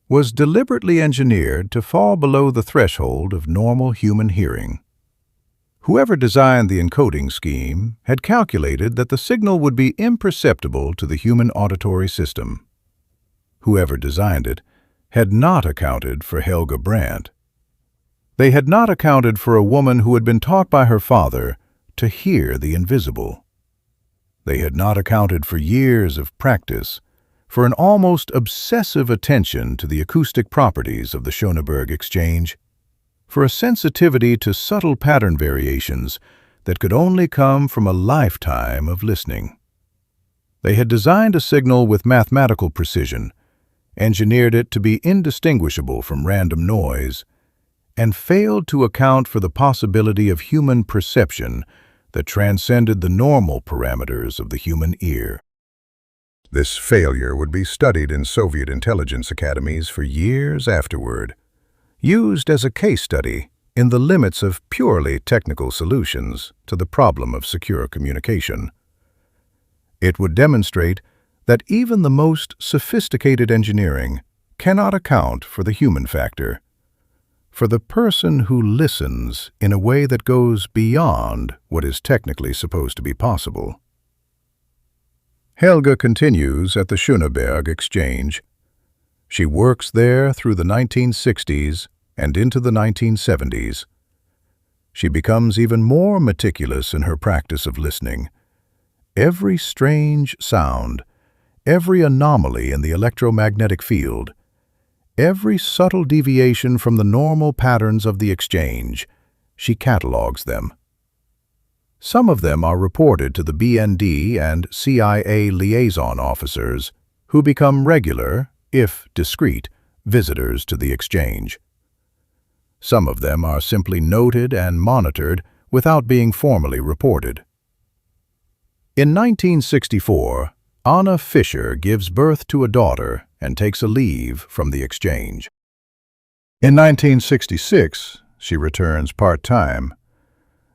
was deliberately engineered to fall below the threshold of normal human hearing. Whoever designed the encoding scheme had calculated that the signal would be imperceptible to the human auditory system. Whoever designed it had not accounted for Helga Brandt. They had not accounted for a woman who had been taught by her father to hear the invisible. They had not accounted for years of practice, for an almost obsessive attention to the acoustic properties of the Schöneberg exchange, for a sensitivity to subtle pattern variations that could only come from a lifetime of listening. They had designed a signal with mathematical precision, engineered it to be indistinguishable from random noise, and failed to account for the possibility of human perception that transcended the normal parameters of the human ear. This failure would be studied in Soviet intelligence academies for years afterward, used as a case study in the limits of purely technical solutions to the problem of secure communication. It would demonstrate that even the most sophisticated engineering cannot account for the human factor, for the person who listens in a way that goes beyond what is technically supposed to be possible. Helga continues at the Schöneberg exchange. She works there through the 1960s and into the 1970s. She becomes even more meticulous in her practice of listening. Every strange sound, every anomaly in the electromagnetic field, every subtle deviation from the normal patterns of the exchange, she catalogs them. Some of them are reported to the BND and CIA liaison officers, who become regular, if discreet, visitors to the exchange. Some of them are simply noted and monitored without being formally reported. In 1964, Anna Fisher gives birth to a daughter and takes a leave from the exchange. In 1966, she returns part-time.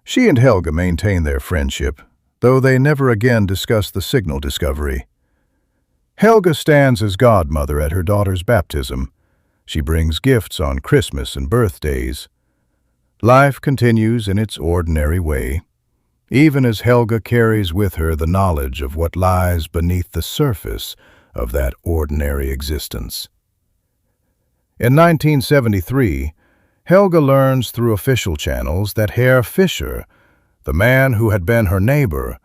She and Helga maintain their friendship, though they never again discuss the signal discovery. Helga stands as godmother at her daughter's baptism. She brings gifts on Christmas and birthdays. Life continues in its ordinary way, even as Helga carries with her the knowledge of what lies beneath the surface of that ordinary existence. In 1973, Helga learns through official channels that Herr Fischer, the man who had been her neighbor,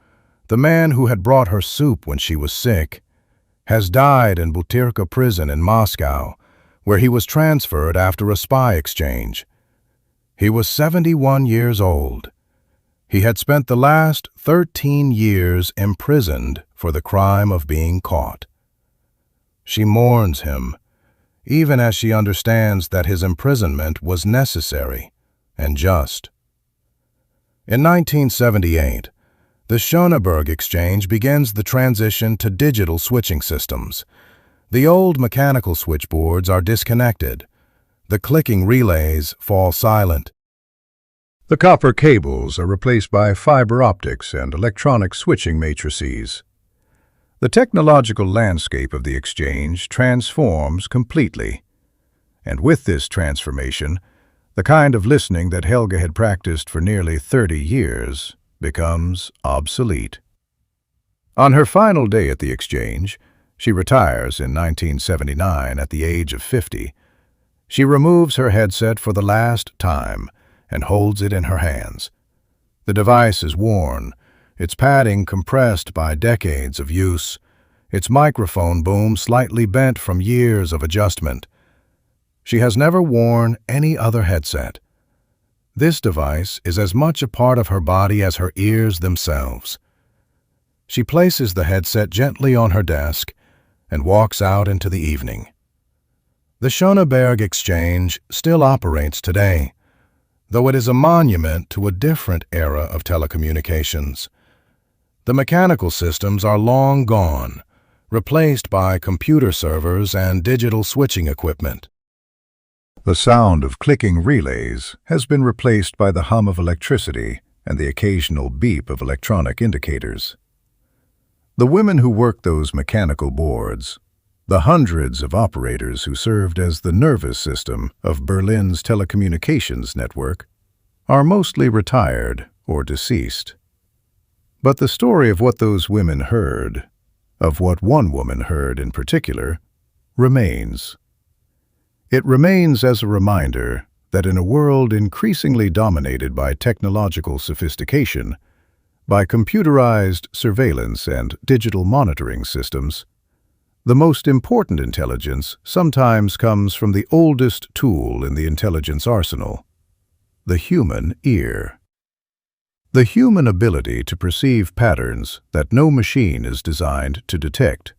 the man who had brought her soup when she was sick, has died in Butyrka prison in Moscow, where he was transferred after a spy exchange. He was 71 years old. He had spent the last 13 years imprisoned for the crime of being caught. She mourns him, even as she understands that his imprisonment was necessary and just. In 1978, the Schöneberg exchange begins the transition to digital switching systems. The old mechanical switchboards are disconnected. The clicking relays fall silent. The copper cables are replaced by fiber optics and electronic switching matrices. The technological landscape of the exchange transforms completely. And with this transformation, the kind of listening that Helga had practiced for nearly 30 years becomes obsolete. On her final day at the exchange, she retires in 1979 at the age of 50. She removes her headset for the last time and holds it in her hands. The device is worn, its padding compressed by decades of use, its microphone boom slightly bent from years of adjustment. She has never worn any other headset. This device is as much a part of her body as her ears themselves. She places the headset gently on her desk and walks out into the evening. The Schöneberg exchange still operates today, though it is a monument to a different era of telecommunications. The mechanical systems are long gone, replaced by computer servers and digital switching equipment. The sound of clicking relays has been replaced by the hum of electricity and the occasional beep of electronic indicators. The women who work those mechanical boards, the hundreds of operators who served as the nervous system of Berlin's telecommunications network, are mostly retired or deceased. But the story of what those women heard, of what one woman heard in particular, remains. It remains as a reminder that in a world increasingly dominated by technological sophistication, by computerized surveillance and digital monitoring systems, the most important intelligence sometimes comes from the oldest tool in the intelligence arsenal, the human ear. The human ability to perceive patterns that no machine is designed to detect.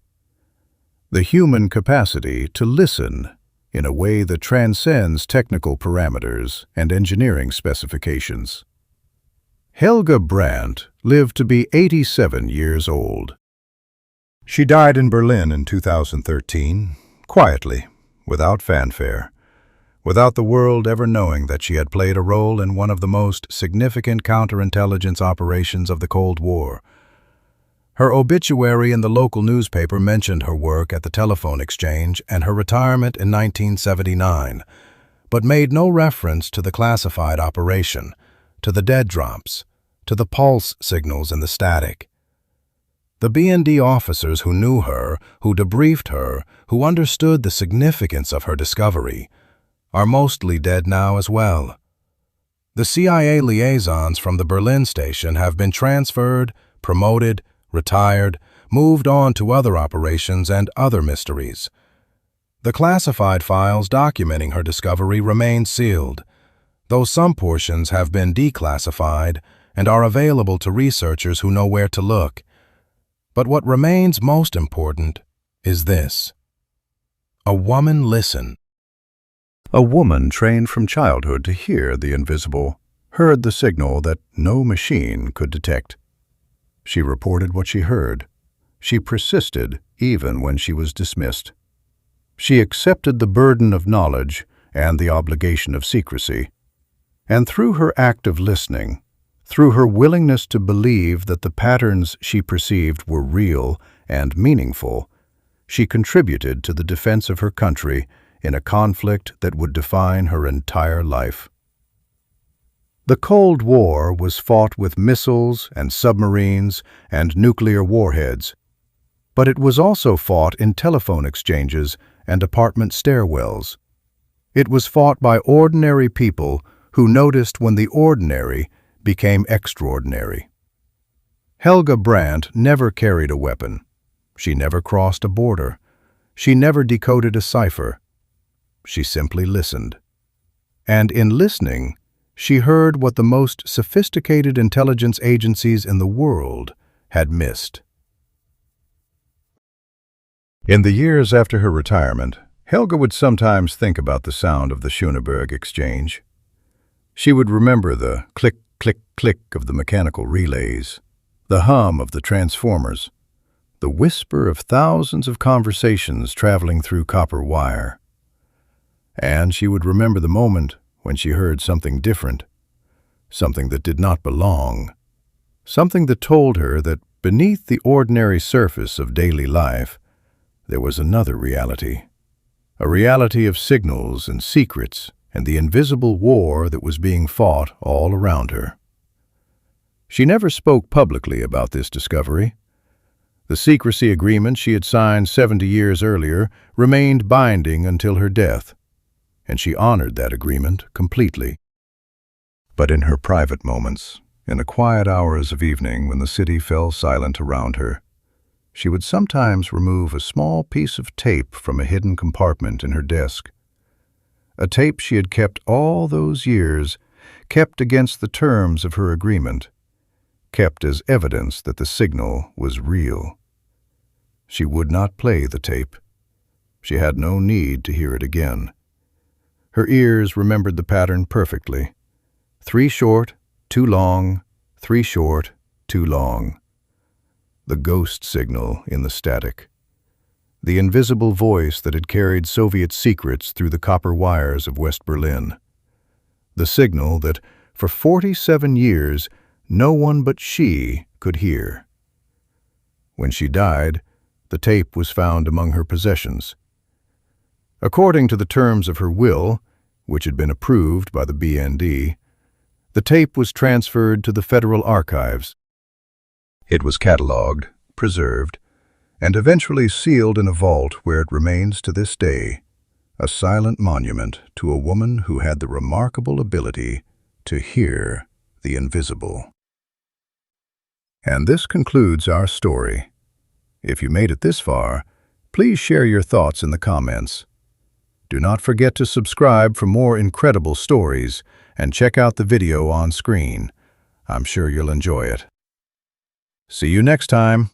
The human capacity to listen in a way that transcends technical parameters and engineering specifications. Helga Brandt lived to be 87 years old. She died in Berlin in 2013, quietly, without fanfare, without the world ever knowing that she had played a role in one of the most significant counterintelligence operations of the Cold War. Her obituary in the local newspaper mentioned her work at the telephone exchange and her retirement in 1979, but made no reference to the classified operation, to the dead drops, to the pulse signals and the static. The B&D officers who knew her, who debriefed her, who understood the significance of her discovery, are mostly dead now as well. The CIA liaisons from the Berlin station have been transferred, promoted, retired, moved on to other operations and other mysteries. The classified files documenting her discovery remain sealed, though some portions have been declassified and are available to researchers who know where to look. But what remains most important is this. A woman listened. A woman trained from childhood to hear the invisible heard the signal that no machine could detect. She reported what she heard. She persisted even when she was dismissed. She accepted the burden of knowledge and the obligation of secrecy. And through her act of listening, through her willingness to believe that the patterns she perceived were real and meaningful, she contributed to the defense of her country in a conflict that would define her entire life. The Cold War was fought with missiles and submarines and nuclear warheads, but it was also fought in telephone exchanges and apartment stairwells. It was fought by ordinary people who noticed when the ordinary became extraordinary. Helga Brandt never carried a weapon. She never crossed a border. She never decoded a cipher. She simply listened. And in listening, she heard what the most sophisticated intelligence agencies in the world had missed. In the years after her retirement, Helga would sometimes think about the sound of the Schöneberg exchange. She would remember the click, click, click of the mechanical relays, the hum of the transformers, the whisper of thousands of conversations traveling through copper wire. And she would remember the moment when she heard something different, something that did not belong, something that told her that beneath the ordinary surface of daily life, there was another reality, a reality of signals and secrets and the invisible war that was being fought all around her. She never spoke publicly about this discovery. The secrecy agreement she had signed 70 years earlier remained binding until her death, and she honored that agreement completely. But in her private moments, in the quiet hours of evening when the city fell silent around her, she would sometimes remove a small piece of tape from a hidden compartment in her desk. A tape she had kept all those years, kept against the terms of her agreement, kept as evidence that the signal was real. She would not play the tape. She had no need to hear it again. Her ears remembered the pattern perfectly. 3 short, 2 long, 3 short, 2 long. The ghost signal in the static. The invisible voice that had carried Soviet secrets through the copper wires of West Berlin. The signal that, for 47 years, no one but she could hear. When she died, the tape was found among her possessions. According to the terms of her will, which had been approved by the BND, the tape was transferred to the Federal Archives. It was catalogued, preserved, and eventually sealed in a vault where it remains to this day, a silent monument to a woman who had the remarkable ability to hear the invisible. And this concludes our story. If you made it this far, please share your thoughts in the comments. Do not forget to subscribe for more incredible stories and check out the video on screen. I'm sure you'll enjoy it. See you next time.